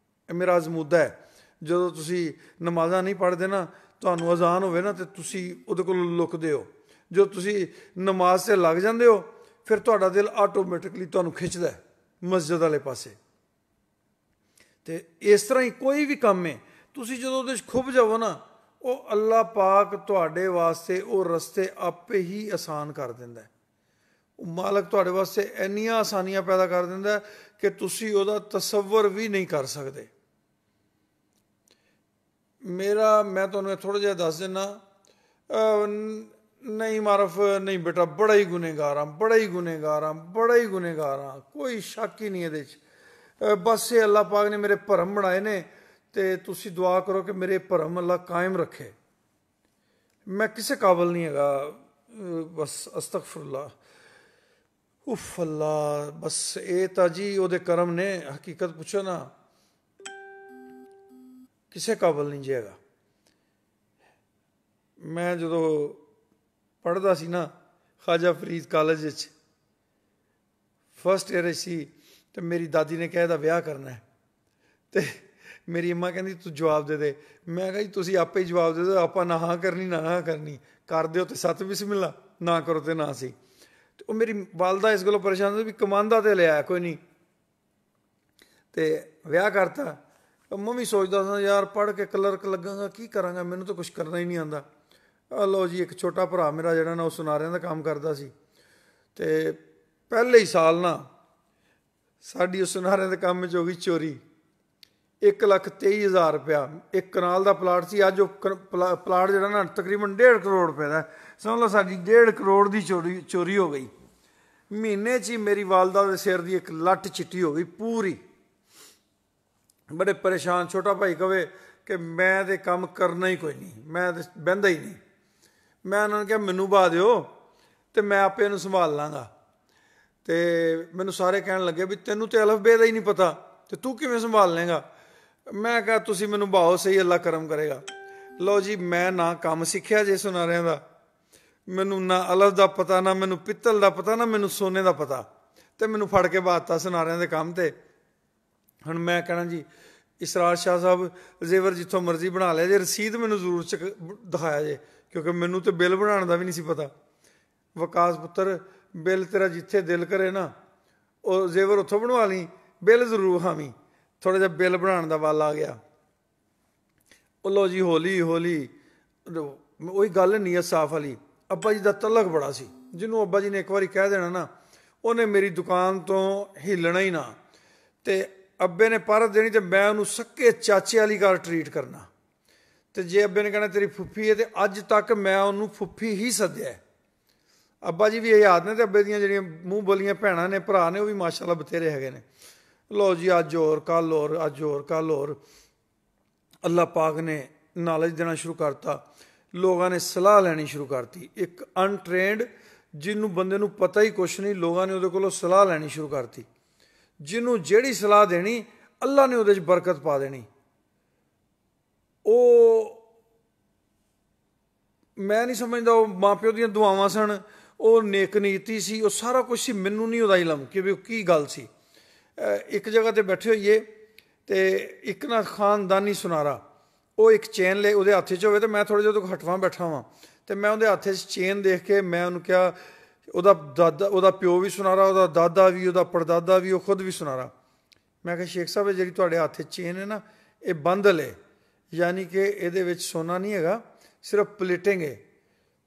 ਇਹ ਮੇਰਾ ਅਜ਼ਮੂਦਾ ਹੈ। ਜਦੋਂ ਤੁਸੀਂ ਨਮਾਜ਼ਾਂ ਨਹੀਂ ਪੜ੍ਹਦੇ ਨਾ, ਤੁਹਾਨੂੰ ਅਜ਼ਾਨ ਹੋਵੇ ਨਾ ਅਤੇ ਤੁਸੀਂ ਉਹਦੇ ਕੋਲ ਲੁਕਦੇ ਹੋ। ਜਦੋਂ ਤੁਸੀਂ ਨਮਾਜ਼ 'ਤੇ ਲੱਗ ਜਾਂਦੇ ਹੋ ਫਿਰ ਤੁਹਾਡਾ ਦਿਲ ਆਟੋਮੈਟਿਕਲੀ ਤੁਹਾਨੂੰ ਖਿੱਚਦਾ ਮਸਜਿਦ ਵਾਲੇ ਪਾਸੇ। ਅਤੇ ਇਸ ਤਰ੍ਹਾਂ ਹੀ ਕੋਈ ਵੀ ਕੰਮ ਹੈ, ਤੁਸੀਂ ਜਦੋਂ ਉਹਦੇ 'ਚ ਖੁੱਭ ਜਾਵੋ ਨਾ, ਉਹ ਅੱਲਾਹ ਪਾਕ ਤੁਹਾਡੇ ਵਾਸਤੇ ਉਹ ਰਸਤੇ ਆਪੇ ਹੀ ਆਸਾਨ ਕਰ ਦਿੰਦਾ। ਉਹ ਮਾਲਕ ਤੁਹਾਡੇ ਵਾਸਤੇ ਇੰਨੀਆਂ ਆਸਾਨੀਆਂ ਪੈਦਾ ਕਰ ਦਿੰਦਾ ਕਿ ਤੁਸੀਂ ਉਹਦਾ ਤਸੱਵਰ ਵੀ ਨਹੀਂ ਕਰ ਸਕਦੇ। ਮੈਂ ਤੁਹਾਨੂੰ ਥੋੜ੍ਹਾ ਜਿਹਾ ਦੱਸ ਦਿੰਦਾ। ਨਹੀਂ ਮਾਰਫ ਨਹੀਂ ਬੇਟਾ, ਬੜਾ ਹੀ ਗੁਨੇਗਾਰ ਹਾਂ, ਬੜਾ ਹੀ ਗੁਨੇਗਾਰ ਹਾਂ, ਬੜਾ ਹੀ ਗੁਨੇਗਾਰ ਹਾਂ, ਕੋਈ ਸ਼ੱਕ ਹੀ ਨਹੀਂ ਇਹਦੇ 'ਚ। ਬਸ ਇਹ ਅੱਲਾਹ ਪਾਕ ਨੇ ਮੇਰੇ ਭਰਮ ਬਣਾਏ ਨੇ ਅਤੇ ਤੁਸੀਂ ਦੁਆ ਕਰੋ ਕਿ ਮੇਰੇ ਭਰਮ ਅੱਲਾਹ ਕਾਇਮ ਰੱਖੇ। ਮੈਂ ਕਿਸੇ ਕਾਬਲ ਨਹੀਂ ਹੈਗਾ, ਬਸ ਅਸਤਗਫਿਰੁੱਲਾਹ, ਉਫ ਅੱਲਾ, ਬਸ ਇਹ ਤਾਂ ਜੀ ਉਹਦੇ ਕਰਮ ਨੇ। ਹਕੀਕਤ ਪੁੱਛੋ ਨਾ, ਕਿਸੇ ਕਾਬਲ ਨਹੀਂ ਜੀ ਹੈਗਾ। ਮੈਂ ਜਦੋਂ ਪੜ੍ਹਦਾ ਸੀ ਨਾ ਖਾਜਾ ਫਰੀਦ ਕਾਲਜ ਵਿੱਚ, ਫਸਟ ਈਅਰ ਵਿੱਚ ਸੀ, ਅਤੇ ਮੇਰੀ ਦਾਦੀ ਨੇ ਕਿਹਾ ਇਹਦਾ ਵਿਆਹ ਕਰਨਾ ਹੈ। ਅਤੇ ਮੇਰੀ ਅੰਮਾ ਕਹਿੰਦੀ ਤੂੰ ਜਵਾਬ ਦੇ ਦੇ। ਮੈਂ ਕਿਹਾ ਜੀ ਤੁਸੀਂ ਆਪੇ ਹੀ ਜਵਾਬ ਦੇ ਦਿਓ, ਆਪਾਂ ਨਾ ਹਾਂ ਕਰਨੀ ਨਾ ਹਾਂ ਕਰਨੀ, ਕਰ ਦਿਓ ਅਤੇ ਸੱਤ ਬਿਸਮਿਲ੍ਲਾ, ਨਾ ਕਰੋ ਅਤੇ ਨਾ ਸੀ। ਅਤੇ ਉਹ ਮੇਰੀ ਵਾਲਦਾ ਇਸ ਗੱਲੋਂ ਪਰੇਸ਼ਾਨ ਸੀ ਵੀ ਕਮਾਉਂਦਾ ਤਾਂ ਲਿਆ ਕੋਈ ਨਹੀਂ, ਅਤੇ ਵਿਆਹ ਕਰਤਾ। ਮੈਂ ਵੀ ਸੋਚਦਾ ਸਾਂ ਯਾਰ ਪੜ੍ਹ ਕੇ ਕਲਰਕ ਲੱਗਾਂਗਾ, ਕੀ ਕਰਾਂਗਾ, ਮੈਨੂੰ ਤਾਂ ਕੁਛ ਕਰਨਾ ਹੀ ਨਹੀਂ ਆਉਂਦਾ। ਲਓ ਜੀ, ਇੱਕ ਛੋਟਾ ਭਰਾ ਮੇਰਾ ਜਿਹੜਾ ਨਾ ਉਹ ਸੁਨਾਰਿਆਂ ਦਾ ਕੰਮ ਕਰਦਾ ਸੀ, ਅਤੇ ਪਹਿਲੇ ਹੀ ਸਾਲ ਨਾ ਸਾਡੀ ਉਸ ਸੁਨਾਰਿਆਂ ਦੇ ਕੰਮ 'ਚ ਹੋ ਗਈ ਚੋਰੀ। 1,23,000 ਰੁਪਇਆ ਇੱਕ ਕਨਾਲ ਦਾ ਪਲਾਟ ਸੀ। ਅੱਜ ਉਹ ਪਲਾਟ ਜਿਹੜਾ ਨਾ ਤਕਰੀਬਨ 1.5 ਕਰੋੜ ਰੁਪਏ ਦਾ, ਸਮਝ ਲਓ ਸਾਡੀ 1.5 ਕਰੋੜ ਦੀ ਚੋਰੀ ਹੋ ਗਈ। ਮਹੀਨੇ 'ਚ ਹੀ ਮੇਰੀ ਵਾਲਦਾ ਦੇ ਸਿਰ ਦੀ ਇੱਕ ਲੱਟ ਚਿੱਟੀ ਹੋ ਗਈ ਪੂਰੀ। ਬੜੇ ਪਰੇਸ਼ਾਨ। ਛੋਟਾ ਭਾਈ ਕਹੇ ਕਿ ਮੈਂ ਤਾਂ ਕੰਮ ਕਰਨਾ ਹੀ ਕੋਈ ਨਹੀਂ, ਮੈਂ ਤਾਂ ਬਹਿੰਦਾ ਹੀ ਨਹੀਂ। ਮੈਂ ਉਹਨਾਂ ਨੂੰ ਕਿਹਾ ਮੈਨੂੰ ਬਹਾ ਦਿਓ ਅਤੇ ਮੈਂ ਆਪੇ ਇਹਨੂੰ ਸੰਭਾਲ ਲਾਂਗਾ। ਅਤੇ ਮੈਨੂੰ ਸਾਰੇ ਕਹਿਣ ਲੱਗੇ ਵੀ ਤੈਨੂੰ ਤਾਂ ਅਲਫ ਬੇ ਦਾ ਹੀ ਨਹੀਂ ਪਤਾ ਅਤੇ ਤੂੰ ਕਿਵੇਂ ਸੰਭਾਲ ਲਏਗਾ। ਮੈਂ ਕਿਹਾ ਤੁਸੀਂ ਮੈਨੂੰ ਬਹਾਓ, ਸਹੀ ਅੱਲਾ ਕਰਮ ਕਰੇਗਾ। ਲਓ ਜੀ, ਮੈਂ ਨਾ ਕੰਮ ਸਿੱਖਿਆ ਜੇ ਸੁਨਾਰਿਆਂ ਦਾ, ਮੈਨੂੰ ਨਾ ਅਲਫ ਦਾ ਪਤਾ, ਨਾ ਮੈਨੂੰ ਪਿੱਤਲ ਦਾ ਪਤਾ, ਨਾ ਮੈਨੂੰ ਸੋਨੇ ਦਾ ਪਤਾ, ਅਤੇ ਮੈਨੂੰ ਫੜ ਕੇ ਬਾਤਾ ਸੁਨਾਰਿਆਂ ਦੇ ਕੰਮ 'ਤੇ। ਹੁਣ ਮੈਂ ਕਹਿਣਾ ਜੀ ਇਸਰਾਰ ਸ਼ਾਹ ਸਾਹਿਬ ਜ਼ੇਵਰ ਜਿੱਥੋਂ ਮਰਜ਼ੀ ਬਣਾ ਲਿਆ ਜੇ, ਰਸੀਦ ਮੈਨੂੰ ਜ਼ਰੂਰ ਦਿਖਾਇਆ ਜੇ, ਕਿਉਂਕਿ ਮੈਨੂੰ ਤਾਂ ਬਿੱਲ ਬਣਾਉਣ ਦਾ ਵੀ ਨਹੀਂ ਸੀ ਪਤਾ। ਵਿਕਾਸ ਪੁੱਤਰ, ਬਿੱਲ ਤੇਰਾ ਜਿੱਥੇ ਦਿਲ ਕਰੇ ਨਾ ਉਹ ਜ਼ੇਵਰ ਉੱਥੋਂ ਬਣਵਾ ਲਈ, ਬਿੱਲ ਜ਼ਰੂਰ ਹਾਵੀਂ। ਥੋੜ੍ਹਾ ਜਿਹਾ ਬਿੱਲ ਬਣਾਉਣ ਦਾ ਵੱਲ ਆ ਗਿਆ। ਉਹ ਲਓ ਜੀ, ਹੌਲੀ ਹੌਲੀ ਉਹੀ ਗੱਲ ਨੀਅਤ ਸਾਫ਼ ਵਾਲੀ। ਅੱਬਾ ਜੀ ਦਾ ਤਲਕ ਬੜਾ ਸੀ, ਜਿਹਨੂੰ ਅੱਬਾ ਜੀ ਨੇ ਇੱਕ ਵਾਰੀ ਕਹਿ ਦੇਣਾ ਨਾ, ਉਹਨੇ ਮੇਰੀ ਦੁਕਾਨ ਤੋਂ ਹਿੱਲਣਾ ਹੀ ਨਾ। ਅਤੇ ਅੱਬੇ ਨੇ ਪਾਰਤ ਦੇਣੀ ਅਤੇ ਮੈਂ ਉਹਨੂੰ ਸੱਕੇ ਚਾਚੇ ਵਾਲੀ ਗੱਲ ਟਰੀਟ ਕਰਨਾ। ਅਤੇ ਜੇ ਅੱਬੇ ਨੇ ਕਹਿਣਾ ਤੇਰੀ ਫੁੱਫੀ ਹੈ, ਅਤੇ ਅੱਜ ਤੱਕ ਮੈਂ ਉਹਨੂੰ ਫੁੱਫੀ ਹੀ ਸੱਦਿਆ। ਅੱਬਾ ਜੀ ਵੀ ਇਹ ਯਾਦ ਨੇ, ਅਤੇ ਅੱਬੇ ਦੀਆਂ ਜਿਹੜੀਆਂ ਮੂੰਹ ਬੋਲੀਆਂ ਭੈਣਾਂ ਨੇ, ਭਰਾ ਨੇ, ਉਹ ਵੀ ਮਾਸ਼ਾਅੱਲਾ ਬਥੇਰੇ ਹੈਗੇ ਨੇ। ਲਓ ਜੀ, ਅੱਜ ਹੋਰ ਕੱਲ੍ਹ ਹੋਰ, ਅੱਜ ਹੋਰ ਕੱਲ੍ਹ ਹੋਰ। ਅੱਲਾਹ ਪਾਕ ਨੇ ਨੌਲੇਜ ਦੇਣਾ ਸ਼ੁਰੂ ਕਰਤਾ, ਲੋਕਾਂ ਨੇ ਸਲਾਹ ਲੈਣੀ ਸ਼ੁਰੂ ਕਰਤੀ। ਇੱਕ ਅਨਟ੍ਰੇਨਡ, ਜਿਹਨੂੰ ਬੰਦੇ ਨੂੰ ਪਤਾ ਹੀ ਕੁਛ ਨਹੀਂ, ਲੋਕਾਂ ਨੇ ਉਹਦੇ ਕੋਲੋਂ ਸਲਾਹ ਲੈਣੀ ਸ਼ੁਰੂ ਕਰਤੀ। ਜਿਹਨੂੰ ਜਿਹੜੀ ਸਲਾਹ ਦੇਣੀ ਅੱਲਾਹ ਨੇ ਉਹਦੇ 'ਚ ਬਰਕਤ ਪਾ ਦੇਣੀ। ਉਹ ਮੈਂ ਨਹੀਂ ਸਮਝਦਾ ਉਹ ਮਾਂ ਪਿਓ ਦੀਆਂ ਦੁਆਵਾਂ ਸਨ, ਉਹ ਨੇਕ ਨੀਤੀ ਸੀ, ਉਹ ਸਾਰਾ ਕੁਛ ਸੀ। ਮੈਨੂੰ ਨਹੀਂ ਉਹਦਾ ਇਲਮ ਕਿ ਵੀ ਉਹ ਕੀ ਗੱਲ ਸੀ। ਇੱਕ ਜਗ੍ਹਾ 'ਤੇ ਬੈਠੇ ਹੋਈਏ ਅਤੇ ਇੱਕ ਨਾ ਖਾਨਦਾਨੀ ਸੁਨਾਰਾ, ਉਹ ਇੱਕ ਚੇਨ ਲੈ ਉਹਦੇ ਹੱਥ 'ਚ ਹੋਵੇ, ਅਤੇ ਮੈਂ ਥੋੜ੍ਹਾ ਜਿਹਾ ਉਹਦੇ ਹਟਵਾਂ ਬੈਠਾ ਵਾਂ, ਅਤੇ ਮੈਂ ਉਹਦੇ ਹੱਥ 'ਚ ਚੇਨ ਦੇਖ ਕੇ ਮੈਂ ਉਹਨੂੰ ਕਿਹਾ, ਉਹਦਾ ਪਿਓ ਵੀ ਸੁਨਾਰਾ, ਉਹਦਾ ਦਾਦਾ ਵੀ, ਉਹਦਾ ਪੜਦਾਦਾ ਵੀ, ਉਹ ਖੁਦ ਵੀ ਸੁਨਾਰਾ। ਮੈਂ ਕਿਹਾ ਸ਼ੇਖ ਸਾਹਿਬ, ਇਹ ਜਿਹੜੀ ਤੁਹਾਡੇ ਹੱਥ 'ਚ ਚੇਨ ਹੈ ਨਾ, ਇਹ ਬੰਧ ਲੈ, यानी कि ये सोना नहीं है, सिर्फ प्लेटिंग है।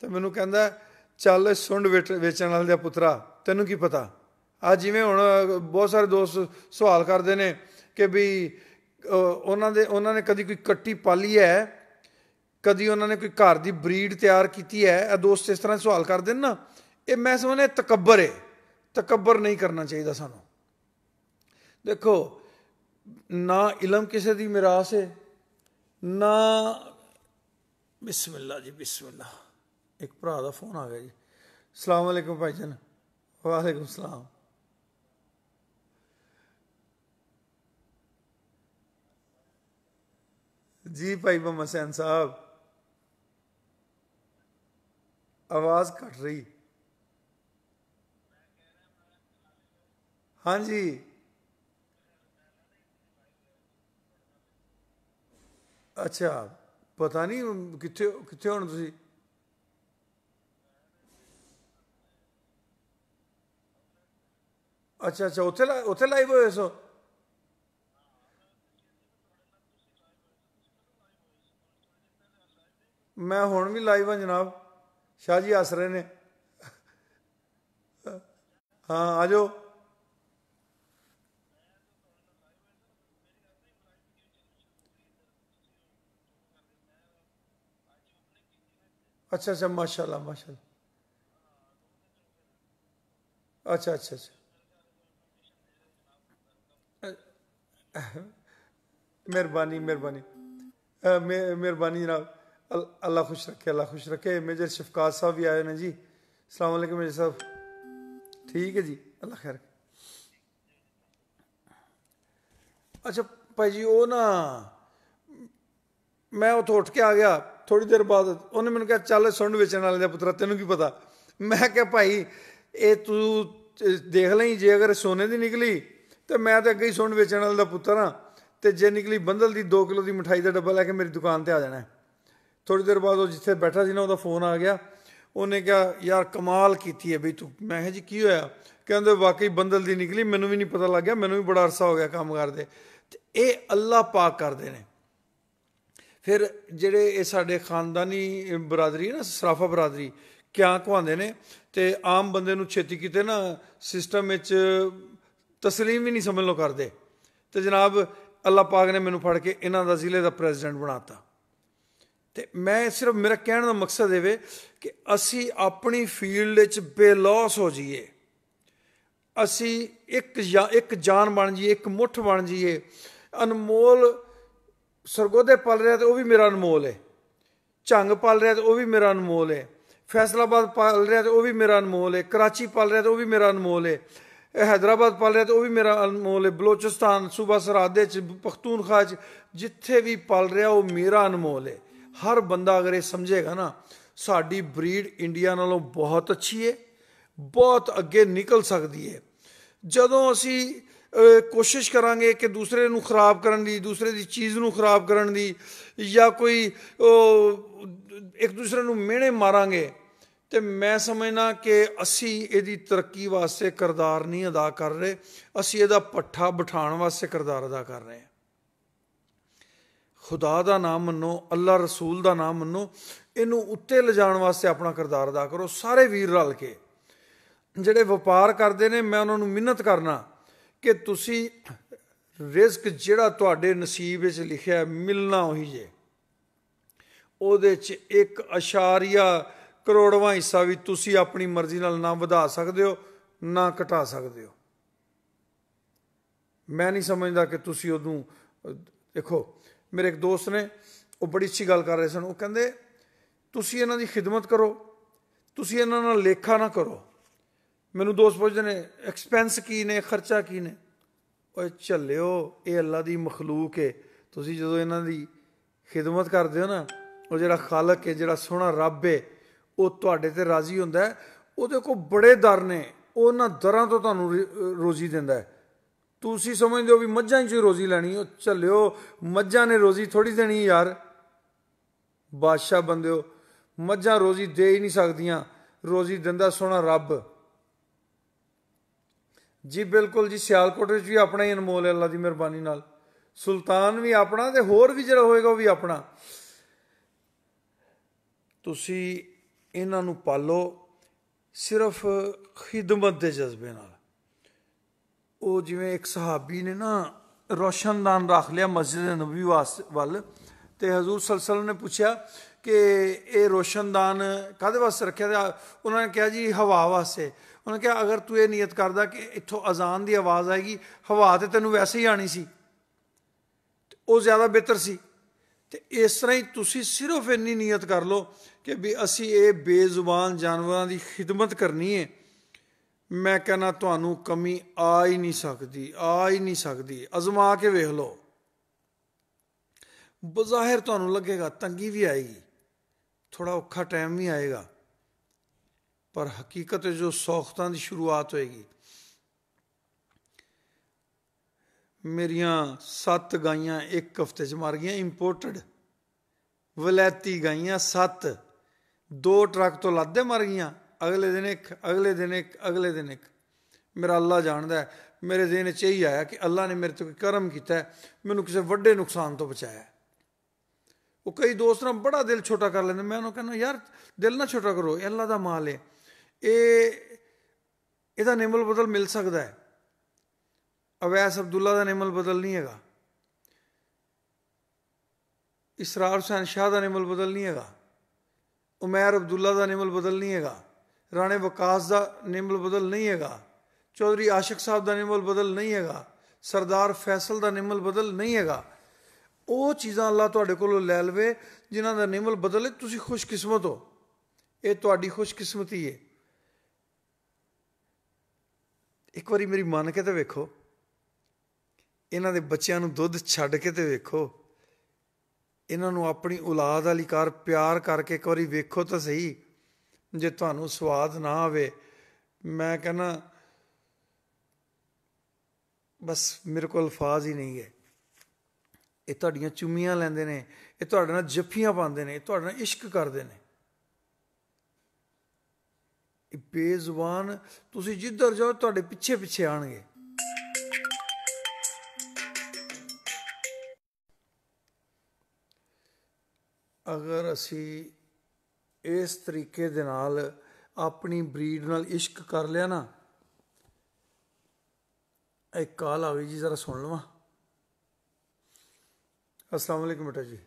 तो मैनू कहता चल सुंड वेचण वाले दा पुत्रा तैनू की पता। आज जिमें हुण बहुत सारे दोस्त सवाल करते हैं कि भी उन्होंने कभी कोई कट्टी पाली है, कभी उन्होंने कोई घर की ब्रीड तैयार की है। दोस्त इस तरह सवाल करते हैं ना, ये मैं समझना तकबर है। तकबर नहीं करना चाहिए सानू। देखो ना इलम किसी की मिरास है ना। बिस्मिल्लाह जी बिस्मिल्लाह। एक भरा का फोन आ गया जी। अस्सलाम वालेकुम भाईजान। वालेकुम सलाम। जी भाई मोहम्मद सैन साहब, आवाज कट रही। हाँ जी, अच्छा पता नहीं कितने कितने हो तुसी। अच्छा अच्छा, उत्थे लाइव होए सो। मैं हुण भी लाइव हाँ जनाब। शाह जी हस रहे ने। हाँ आ जाओ। अच्छा अच्छा, माशाल्लाह माशाल्लाह। अच्छा अच्छा अच्छा। मेहरबानी मेहरबानी। मेहरबानी जनाब। अल्लाह खुश रखे, अल्लाह खुश रखे। मेजर शफकात साहब भी आए हैं जी। अस्सलाम वालेकुम मेजर साहब। ठीक है जी, अल्लाह खैर। अच्छा भाई जी, वो ना मैं उतो उठ के आ गया। थोड़ी देर बाद उन्हें मैंने कहा चल सुंड बेचने वाले का पुत्रा तेन की पता। मैं क्या भाई ये तू देख ली, जे अगर सोने की निकली तो मैं तो अगे ही सुंड बेचने वाले का पुत्र हाँ। तो जे निकली बंदल की 2 किलो की मिठाई का डब्बा लैके मेरी दुकान पर आ जाना है। थोड़ी देर बाद वो जिथे बैठा ਸੀ ना, ਉਹਦਾ फोन आ गया। उन्हें क्या यार कमाल की है बई तू। मैं जी की होया? कहते वाकई बंदल दी निकली, मैनू भी नहीं पता लग गया, मैनू भी बड़ा अरसा हो गया काम करते। ये अल्लाह पाक करते हैं। फिर जेडे ये साडे खानदानी बरादरी है ना, सराफा बरादरी क्या कहते हैं, तो आम बंदे नू छेती किते ना सिस्टम तस्लीम भी नहीं समझ लो करते। तो जनाब अल्लाह पाक ने मैनू फड़ के इन्हों का जिले का प्रेजिडेंट बनाता। तो मैं सिर्फ मेरा कहने का मकसद ये कि असी अपनी फील्ड बेलौस हो जाइए। असी एक जान बन जाइए, एक मुठ बन जाइए। अनमोल सरगोधे पल रहा तो वह भी मेरा अनमोल है। झंग पल रहा तो वह भी मेरा अनमोल है। फैसलाबाद पल रहा तो वह भी मेरा अनमोल है। कराची पल रहा तो वह भी मेरा अनमोल है। हैदराबाद पल रहा तो वह भी मेरा अनमोल है। बलोचिस्तान सूबा सरहद पख्तूनख्वा जिथे भी पल रहा वो मेरा अनमोल है। हर बंदा अगर ये समझेगा ना, साड़ी ब्रीड इंडिया नालों बहुत अच्छी है, बहुत अगे निकल सकती है। जदों असी कोशिश करांगे कि दूसरे नू खराब करन दी, दूसरे की चीज़ नू खराब करन दी, या कोई एक दूसरे नू मेहने मारांगे, तो मैं समझना कि असी इहदी तरक्की वास्ते किरदार नहीं अदा कर रहे, असी इहदा पट्ठा बिठाण वास्ते किरदार अदा कर रहे हैं। खुदा का नाम मनो, अल्लाह रसूल का नाम मनो, इनू उत्ते ले जाण वास्ते अपना किरदार अदा करो। सारे वीर रल के ਜਿਹੜੇ ਵਪਾਰ ਕਰਦੇ ਨੇ, मैं उन्होंने मिन्नत करना कि तुसी रिस्क ਜਿਹੜਾ ਤੁਹਾਡੇ नसीब ਵਿੱਚ लिखिया मिलना ਉਹੀ ਜੇ। ਉਹਦੇ 'ਚ 1.1 ਕਰੋੜਵਾਂ ਹਿੱਸਾ ਵੀ ਤੁਸੀਂ ਆਪਣੀ ਮਰਜ਼ੀ ਨਾਲ ਨਾ ਵਧਾ ਸਕਦੇ ਹੋ ਨਾ ਘਟਾ ਸਕਦੇ ਹੋ। मैं नहीं समझदा कि तुसी ਉਹਨੂੰ देखो। मेरे एक दोस्त ने वो बड़ी अच्छी गल कर रहे सन। वो कहते तुसी इन्हां दी खिदमत करो, तुसी इन्हां नाल लेखा ना करो। मैनू दोस्त पुछते हैं एक्सपेंस की ने, खर्चा की ने। ओए झल्लिओ, ये अल्लाह की मखलूक है। तुसी जदों इन्हां दी खिदमत करते हो ना, वो जिहड़ा खालक है, जिहड़ा सोहना रब है, वो तुहाडे ते राजी हुंदा है। ਉਹਦੇ ਕੋਲ बड़े दर ने, ਉਹਨਾਂ दरां तो तुहानूं रोजी दिंदा है। तुसी समझदे हो भी मझां च रोजी लैनी, ਉਹ ਝੱਲਿਓ मझां ने रोजी थोड़ी देनी यार। बादशाह बंदे हो, मझां रोजी दे ही नहीं सकदियां, रोजी दिंदा सोहना रब। जी बिल्कुल जी, सियालकोट भी अपना ही अनमोल है अल्लाह की मेहरबानी नाल। ਸੁਲਤਾਨ ਵੀ ਆਪਣਾ ਤੇ ਹੋਰ ਵੀ ਜਿਹੜਾ ਹੋਏਗਾ ਉਹ ਵੀ ਆਪਣਾ। ਤੁਸੀਂ ਇਹਨਾਂ ਨੂੰ ਪਾਲੋ ਸਿਰਫ ਖਿਦਮਤ ਦੇ ਜਜ਼ਬੇ ਨਾਲ। ਉਹ ਜਿਵੇਂ ਇੱਕ ਸਹਾਬੀ ਨੇ ਨਾ ਰੋਸ਼ਨਦਾਨ ਰੱਖ ਲਿਆ ਮਸਜਿਦ ਨਬੀ ਵੱਲ, ਤੇ ਹਜ਼ੂਰ ਸੱਲੱਲਾਹੁ ਅਲੈਹਿ ਵਸੱਲਮ ਨੇ ਪੁੱਛਿਆ ਕਿ ਇਹ ਰੋਸ਼ਨਦਾਨ ਕਾਹਦੇ ਵਾਸਤੇ ਰੱਖਿਆ? ਤੇ ਉਹਨਾਂ ਨੇ ਕਿਹਾ ਜੀ ਹਵਾ ਵਾਸਤੇ। ਉਹਨੇ ਕਿਹਾ ਅਗਰ ਤੂੰ ਇਹ ਨੀਅਤ ਕਰਦਾ ਕਿ ਇੱਥੋਂ ਅਜ਼ਾਨ ਦੀ ਆਵਾਜ਼ ਆਏਗੀ, ਹਵਾ ਤੇ ਤੈਨੂੰ ਵੈਸੇ ਹੀ ਆਣੀ ਸੀ, ਉਹ ਜ਼ਿਆਦਾ ਬਿਹਤਰ ਸੀ। ਤੇ ਇਸ ਤਰ੍ਹਾਂ ਹੀ ਤੁਸੀਂ ਸਿਰਫ ਇੰਨੀ ਨੀਅਤ ਕਰ ਲਓ ਕਿ ਵੀ ਅਸੀਂ ਇਹ ਬੇਜ਼ੁਬਾਨ ਜਾਨਵਰਾਂ ਦੀ ਖਿਦਮਤ ਕਰਨੀ ਹੈ। ਮੈਂ ਕਹਿੰਦਾ ਤੁਹਾਨੂੰ ਕਮੀ ਆ ਹੀ ਨਹੀਂ ਸਕਦੀ, ਆ ਹੀ ਨਹੀਂ ਸਕਦੀ। ਅਜ਼ਮਾ ਕੇ ਵੇਖ ਲਓ। ਬਜ਼ਾਹਿਰ ਤੁਹਾਨੂੰ ਲੱਗੇਗਾ ਤੰਗੀ ਵੀ ਆਏਗੀ, ਥੋੜ੍ਹਾ ਔਖਾ ਟਾਈਮ ਵੀ ਆਏਗਾ, ਪਰ ਹਕੀਕਤ ਜੋ ਸੌਖਤਾਂ ਦੀ ਸ਼ੁਰੂਆਤ ਹੋਏਗੀ। ਮੇਰੀਆਂ 7 ਗਾਈਆਂ ਇੱਕ ਹਫ਼ਤੇ 'ਚ ਮਰ ਗਈਆਂ, ਇੰਪੋਰਟਡ ਵਲੈਤੀ ਗਾਈਆਂ 7। 2 ਟਰੱਕ ਤੋਂ ਲੱਦੇ ਮਰ ਗਈਆਂ। ਅਗਲੇ ਦਿਨ ਇੱਕ, ਅਗਲੇ ਦਿਨ ਇੱਕ, ਅਗਲੇ ਦਿਨ ਇੱਕ। ਮੇਰਾ ਅੱਲਾ ਜਾਣਦਾ ਹੈ, ਮੇਰੇ ਦਿਨ 'ਚ ਇਹੀ ਆਇਆ ਕਿ ਅੱਲਾ ਨੇ ਮੇਰੇ 'ਤੇ ਕੋਈ ਕਰਮ ਕੀਤਾ, ਮੈਨੂੰ ਕਿਸੇ ਵੱਡੇ ਨੁਕਸਾਨ ਤੋਂ ਬਚਾਇਆ। ਉਹ ਕਈ ਦੋਸਤ ਨਾਲ ਬੜਾ ਦਿਲ ਛੋਟਾ ਕਰ ਲੈਂਦੇ। ਮੈਂ ਉਹਨੂੰ ਕਹਿੰਦਾ ਯਾਰ ਦਿਲ ਨਾ ਛੋਟਾ ਕਰੋ, ਇਹ ਅੱਲਾ ਦਾ ਮਾਲ ਹੈ, ਇਹਦਾ ਨਿਮਲ ਬਦਲ ਮਿਲ ਸਕਦਾ ਹੈ। ਅਵੈਸ ਅਬਦੁੱਲਾ ਦਾ ਨਿਮਲ ਬਦਲ ਨਹੀਂ ਹੈਗਾ, ਇਸਰਾਰ ਹੁਸੈਨ ਸ਼ਾਹ ਦਾ ਨਿਮਲ ਬਦਲ ਨਹੀਂ ਹੈਗਾ, ਉਮੈਰ ਅਬਦੁੱਲਾ ਦਾ ਨਿਮਲ ਬਦਲ ਨਹੀਂ ਹੈਗਾ, ਰਾਣੇ ਵਕਾਸ ਦਾ ਨਿਮਲ ਬਦਲ ਨਹੀਂ ਹੈਗਾ, ਚੌਧਰੀ ਆਸ਼ਿਕ ਸਾਹਿਬ ਦਾ ਨਿਮਲ ਬਦਲ ਨਹੀਂ ਹੈਗਾ, ਸਰਦਾਰ ਫੈਸਲ ਦਾ ਨਿਮਲ ਬਦਲ ਨਹੀਂ ਹੈਗਾ। ਉਹ ਚੀਜ਼ਾਂ ਅੱਲਾ ਤੁਹਾਡੇ ਕੋਲੋਂ ਲੈ ਲਵੇ ਜਿਨ੍ਹਾਂ ਦਾ ਨਿਮਲ ਬਦਲੇ। ਤੁਸੀਂ ਖੁਸ਼ਕਿਸਮਤ ਹੋ, ਇਹ ਤੁਹਾਡੀ ਖੁਸ਼ਕਿਸਮਤੀ ਹੈ। ਇੱਕ ਵਾਰੀ ਮੇਰੀ ਮੰਨ ਕੇ ਤੇ ਵੇਖੋ, ਇਹਨਾਂ ਦੇ ਬੱਚਿਆਂ ਨੂੰ ਦੁੱਧ ਛੱਡ ਕੇ ਤੇ ਵੇਖੋ, ਇਹਨਾਂ ਨੂੰ ਆਪਣੀ ਔਲਾਦ ਵਾਲੀ ਕਾਰ ਪਿਆਰ ਕਰਕੇ ਇੱਕ ਵਾਰੀ ਵੇਖੋ ਤਾਂ ਸਹੀ। ਜੇ ਤੁਹਾਨੂੰ ਸਵਾਦ ਨਾ ਆਵੇ, ਮੈਂ ਕਹਿੰਦਾ ਬਸ ਮੇਰੇ ਕੋਲ ਅਲਫਾਜ਼ ਹੀ ਨਹੀਂ ਹੈ। ਇਹ ਤੁਹਾਡੀਆਂ ਚੁੰਮੀਆਂ ਲੈਂਦੇ ਨੇ, ਇਹ ਤੁਹਾਡੇ ਨਾਲ ਜੱਫੀਆਂ ਪਾਉਂਦੇ ਨੇ, ਇਹ ਤੁਹਾਡੇ ਨਾਲ ਇਸ਼ਕ ਕਰਦੇ ਨੇ। ਇਹ ਬੇਜ਼ੁਬਾਨ, ਤੁਸੀਂ ਜਿੱਧਰ ਜਾਓ ਤੁਹਾਡੇ ਪਿੱਛੇ ਪਿੱਛੇ ਆਉਣਗੇ। ਅਗਰ ਅਸੀਂ ਇਸ ਤਰੀਕੇ ਦੇ ਨਾਲ ਆਪਣੀ ਬਰੀਡ ਨਾਲ ਇਸ਼ਕ ਕਰ ਲਿਆ ਨਾ। ਇੱਕ ਕਾਲ ਆ ਗਈ ਜੀ, ਜ਼ਰਾ ਸੁਣ ਲਵਾਂ। अस्सलाम वालेकुम बेटा जी।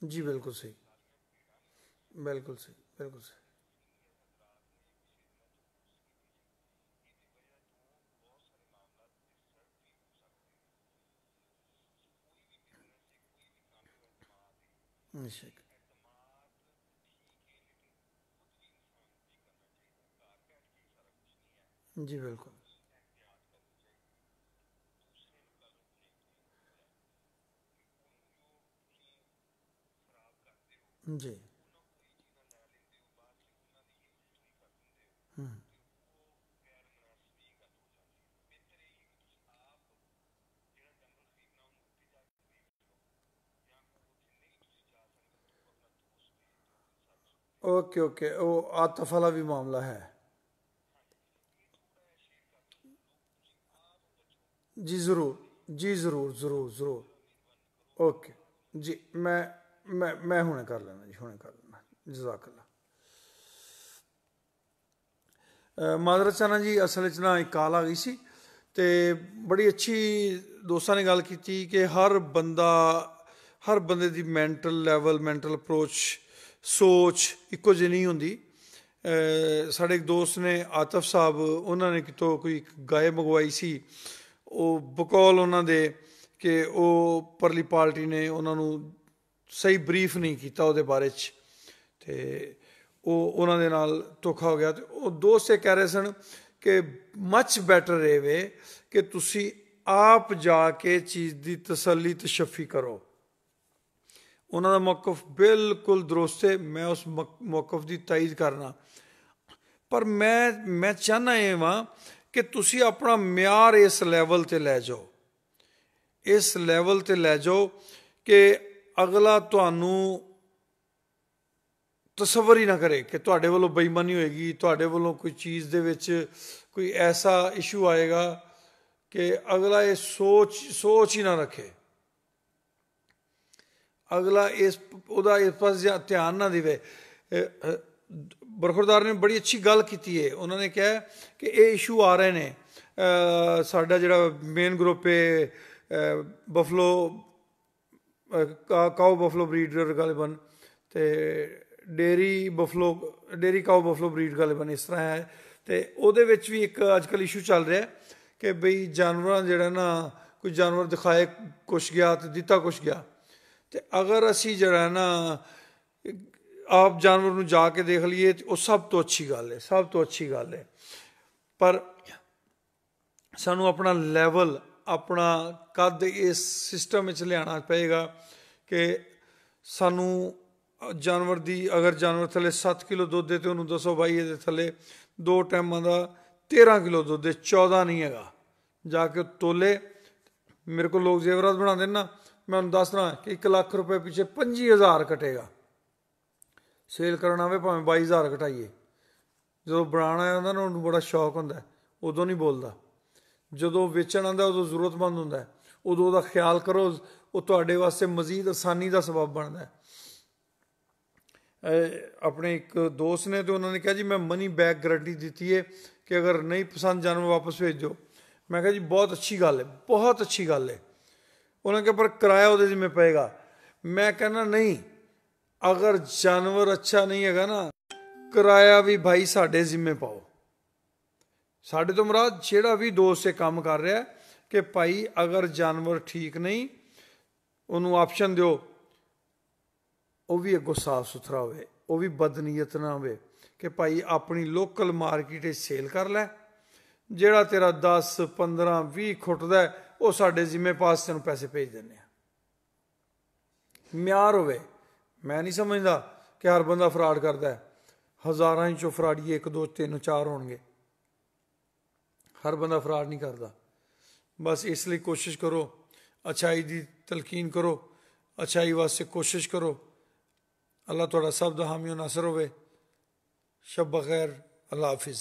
जी बिल्कुल सही, बिल्कुल सही, बिल्कुल सही। बेशक जी बिल्कुल जी। ओके ओके, वो आतफ वाला भी मामला है। जी ज़रूर, जी ज़रूर ज़रूर ज़रूर। ओके जी, मैं हुणे कर लेना जी, हुणे कर लेना। जज़ाकल्लाह। ਮਾਜ਼ਰਤ ਚਾਹਨਾ ਜੀ, ਅਸਲ ਵਿੱਚ ਨਾ ਇੱਕ ਕਾਲ ਆ ਗਈ ਸੀ ਅਤੇ ਬੜੀ ਅੱਛੀ ਦੋਸਤਾਂ ਨੇ ਗੱਲ ਕੀਤੀ ਕਿ ਹਰ ਬੰਦੇ ਦੀ ਮੈਂਟਲ ਲੈਵਲ, ਮੈਂਟਲ ਅਪਰੋਚ, ਸੋਚ ਇੱਕੋ ਜਿਹੀ ਨਹੀਂ ਹੁੰਦੀ। ਸਾਡੇ ਇੱਕ ਦੋਸਤ ਨੇ ਆਤਫ ਸਾਹਿਬ, ਉਹਨਾਂ ਨੇ ਕਿਤੋਂ ਕੋਈ ਇੱਕ ਗਾਇ ਮੰਗਵਾਈ ਸੀ। ਉਹ ਬਕੌਲ ਉਹਨਾਂ ਦੇ ਕਿ ਉਹ ਪਰਲੀ ਪਾਰਟੀ ਨੇ ਉਹਨਾਂ ਨੂੰ ਸਹੀ ਬਰੀਫ ਨਹੀਂ ਕੀਤਾ ਉਹਦੇ ਬਾਰੇ 'ਚ, ਅਤੇ ਉਹ ਉਹਨਾਂ ਦੇ ਨਾਲ ਧੋਖਾ ਹੋ ਗਿਆ। ਅਤੇ ਉਹ ਦੋਸਤ ਇਹ ਕਹਿ ਰਹੇ ਸਨ ਕਿ ਮੱਚ ਬੈਟਰ ਇਹ ਵੇ ਕਿ ਤੁਸੀਂ ਆਪ ਜਾ ਕੇ ਚੀਜ਼ ਦੀ ਤਸੱਲੀ ਤਸ਼ੱਫੀ ਕਰੋ। ਉਹਨਾਂ ਦਾ ਮੌਕਫ ਬਿਲਕੁਲ ਦਰੁਸਤ ਹੈ, ਮੈਂ ਉਸ ਮੌਕਫ ਦੀ ਤਾਇਦ ਕਰਨਾ। ਪਰ ਮੈਂ ਚਾਹੁੰਦਾ ਇਹ ਵਾਂ ਕਿ ਤੁਸੀਂ ਆਪਣਾ ਮਿਆਰ ਇਸ ਲੈਵਲ 'ਤੇ ਲੈ ਜਾਓ, ਇਸ ਲੈਵਲ 'ਤੇ ਲੈ ਜਾਓ ਕਿ ਅਗਲਾ ਤੁਹਾਨੂੰ ਤਸੱਵਰ ਹੀ ਨਾ ਕਰੇ ਕਿ ਤੁਹਾਡੇ ਵੱਲੋਂ ਬੇਈਮਾਨੀ ਹੋਏਗੀ, ਤੁਹਾਡੇ ਵੱਲੋਂ ਕੋਈ ਚੀਜ਼ ਦੇ ਵਿੱਚ ਕੋਈ ਐਸਾ ਇਸ਼ੂ ਆਏਗਾ ਕਿ ਅਗਲਾ ਇਹ ਸੋਚ ਹੀ ਨਾ ਰੱਖੇ, ਅਗਲਾ ਉਹਦਾ ਇਸ ਪਾਸੇ ਧਿਆਨ ਨਾ ਦੇਵੇ। ਬਰਖੁਰਦਾਰ ਨੇ ਬੜੀ ਅੱਛੀ ਗੱਲ ਕੀਤੀ ਹੈ, ਉਹਨਾਂ ਨੇ ਕਿਹਾ ਕਿ ਇਹ ਇਸ਼ੂ ਆ ਰਹੇ ਨੇ, ਸਾਡਾ ਜਿਹੜਾ ਮੇਨ ਗਰੁੱਪ ਹੈ ਬਫਲੋ ਕਾਓ ਬਫਲੋ ਬਰੀਡਰ ਗਾਲਿਬਨ ਅਤੇ ਡੇਰੀ ਕਾਓ ਬਫਲੋ ਬਰੀਡ ਗਾਲਿਬਨ ਇਸ ਤਰ੍ਹਾਂ ਹੈ। ਅਤੇ ਉਹਦੇ ਵਿੱਚ ਵੀ ਇੱਕ ਅੱਜ ਕੱਲ੍ਹ ਇਸ਼ੂ ਚੱਲ ਰਿਹਾ ਕਿ ਬਈ ਜਾਨਵਰਾਂ ਜਿਹੜਾ ਨਾ ਕੋਈ ਜਾਨਵਰ ਦਿਖਾਏ ਕੁਛ ਗਿਆ ਅਤੇ ਦਿੱਤਾ ਕੁਛ ਗਿਆ, ਅਤੇ ਅਗਰ ਅਸੀਂ ਜਿਹੜਾ ਨਾ ਆਪ ਜਾਨਵਰ ਨੂੰ ਜਾ ਕੇ ਦੇਖ ਲਈਏ ਤਾਂ ਉਹ ਸਭ ਤੋਂ ਅੱਛੀ ਗੱਲ ਹੈ, ਸਭ ਤੋਂ ਅੱਛੀ ਗੱਲ ਹੈ। ਪਰ ਸਾਨੂੰ ਆਪਣਾ ਲੈਵਲ, ਆਪਣਾ ਕੱਦ ਇਸ ਸਿਸਟਮ ਵਿੱਚ ਲਿਆਉਣਾ ਪਏਗਾ ਕਿ ਸਾਨੂੰ ਜਾਨਵਰ ਦੀ, ਅਗਰ ਜਾਨਵਰ ਥੱਲੇ 7 ਕਿਲੋ ਦੁੱਧ ਹੈ ਤਾਂ ਉਹਨੂੰ ਦੱਸੋ ਬਾਈ ਇਹਦੇ ਥੱਲੇ 2 ਟਾਈਮਾਂ ਦਾ 13 ਕਿਲੋ ਦੁੱਧ ਹੈ, 14 ਨਹੀਂ ਹੈਗਾ। ਜਾ ਕੇ ਤੋਲੇ, ਮੇਰੇ ਕੋਲ ਲੋਕ ਜ਼ੇਵਰਾਤ ਬਣਾਉਂਦੇ ਨੇ ਨਾ, ਮੈਂ ਉਹਨੂੰ ਦੱਸਦਾ ਕਿ 1 ਲੱਖ ਰੁਪਏ ਪਿੱਛੇ 25,000 ਕਟੇਗਾ। ਸੇਲ ਕਰਨ ਆਵੇ ਭਾਵੇਂ 22,000 ਘਟਾਈਏ। ਜਦੋਂ ਬਣਾਉਣ ਆਇਆ ਹੁੰਦਾ ਨਾ ਉਹਨੂੰ ਬੜਾ ਸ਼ੌਕ ਹੁੰਦਾ, ਉਦੋਂ ਨਹੀਂ ਬੋਲਦਾ। ਜਦੋਂ ਵੇਚਣ ਆਉਂਦਾ ਉਦੋਂ ਜ਼ਰੂਰਤਮੰਦ ਹੁੰਦਾ, ਉਦੋਂ ਉਹਦਾ ਖਿਆਲ ਕਰੋ, ਉਹ ਤੁਹਾਡੇ ਵਾਸਤੇ ਮਜ਼ੀਦ ਆਸਾਨੀ ਦਾ ਸਬਬ ਬਣਦਾ। ਆਪਣੇ ਇੱਕ ਦੋਸਤ ਨੇ ਤੇ ਉਹਨਾਂ ਨੇ ਕਿਹਾ ਜੀ ਮੈਂ ਮਨੀ ਬੈਕ ਗਰੰਟੀ ਦਿੱਤੀ ਹੈ ਕਿ ਅਗਰ ਨਹੀਂ ਪਸੰਦ ਜਾਨਵਰ ਵਾਪਸ ਭੇਜ ਦਿਓ। ਮੈਂ ਕਿਹਾ ਜੀ ਬਹੁਤ ਅੱਛੀ ਗੱਲ ਹੈ, ਬਹੁਤ ਅੱਛੀ ਗੱਲ ਹੈ। ਉਹਨਾਂ ਨੇ ਕਿਹਾ ਪਰ ਕਿਰਾਇਆ ਉਹਦੇ ਜ਼ਿੰਮੇ ਪਏਗਾ। ਮੈਂ ਕਹਿੰਦਾ ਨਹੀਂ, ਅਗਰ ਜਾਨਵਰ ਅੱਛਾ ਨਹੀਂ ਹੈਗਾ ਨਾ, ਕਿਰਾਇਆ ਵੀ ਭਾਈ ਸਾਡੇ ਜ਼ਿੰਮੇ ਪਾਓ। ਸਾਡੇ ਤੋਂ ਮੁਰਾਦ ਜਿਹੜਾ ਵੀ ਦੋਸਤ ਇਹ ਕੰਮ ਕਰ ਰਿਹਾ ਕਿ ਭਾਈ ਅਗਰ ਜਾਨਵਰ ਠੀਕ ਨਹੀਂ, ਉਹਨੂੰ ਆਪਸ਼ਨ ਦਿਓ, ਉਹ ਵੀ ਅੱਗੋਂ ਸਾਫ ਸੁਥਰਾ ਹੋਵੇ, ਉਹ ਵੀ ਬਦਨੀਅਤ ਨਾ ਹੋਵੇ ਕਿ ਭਾਈ ਆਪਣੀ ਲੋਕਲ ਮਾਰਕੀਟ 'ਚ ਸੇਲ ਕਰ ਲੈ, ਜਿਹੜਾ ਤੇਰਾ 10, 15, 20 ਖੁੱਟਦਾ ਉਹ ਸਾਡੇ ਜ਼ਿੰਮੇ ਪਾਸ ਤੈਨੂੰ ਪੈਸੇ ਭੇਜ ਦਿੰਦੇ ਆ। ਮਿਆਰ ਹੋਵੇ। ਮੈਂ ਨਹੀਂ ਸਮਝਦਾ ਕਿ ਹਰ ਬੰਦਾ ਫਰਾਡ ਕਰਦਾ, ਹਜ਼ਾਰਾਂ 'ਚੋਂ ਫਰਾਡੀਏ 1, 2, 3, 4 ਹੋਣਗੇ। ਹਰ ਬੰਦਾ ਫਰਾਡ ਨਹੀਂ ਕਰਦਾ। ਬਸ ਇਸ ਲਈ ਕੋਸ਼ਿਸ਼ ਕਰੋ, ਅੱਛਾਈ ਦੀ ਤਲਕੀਨ ਕਰੋ, ਅੱਛਾਈ ਵਾਸਤੇ ਕੋਸ਼ਿਸ਼ ਕਰੋ। ਅੱਲਾ ਤੁਹਾਡਾ ਸਭ ਦਾ ਹਾਮੀ ਨਾਸਰ ਹੋਵੇ। ਸ਼ਬ ਬਖੈਰ, ਅੱਲਾ ਹਾਫਿਜ਼।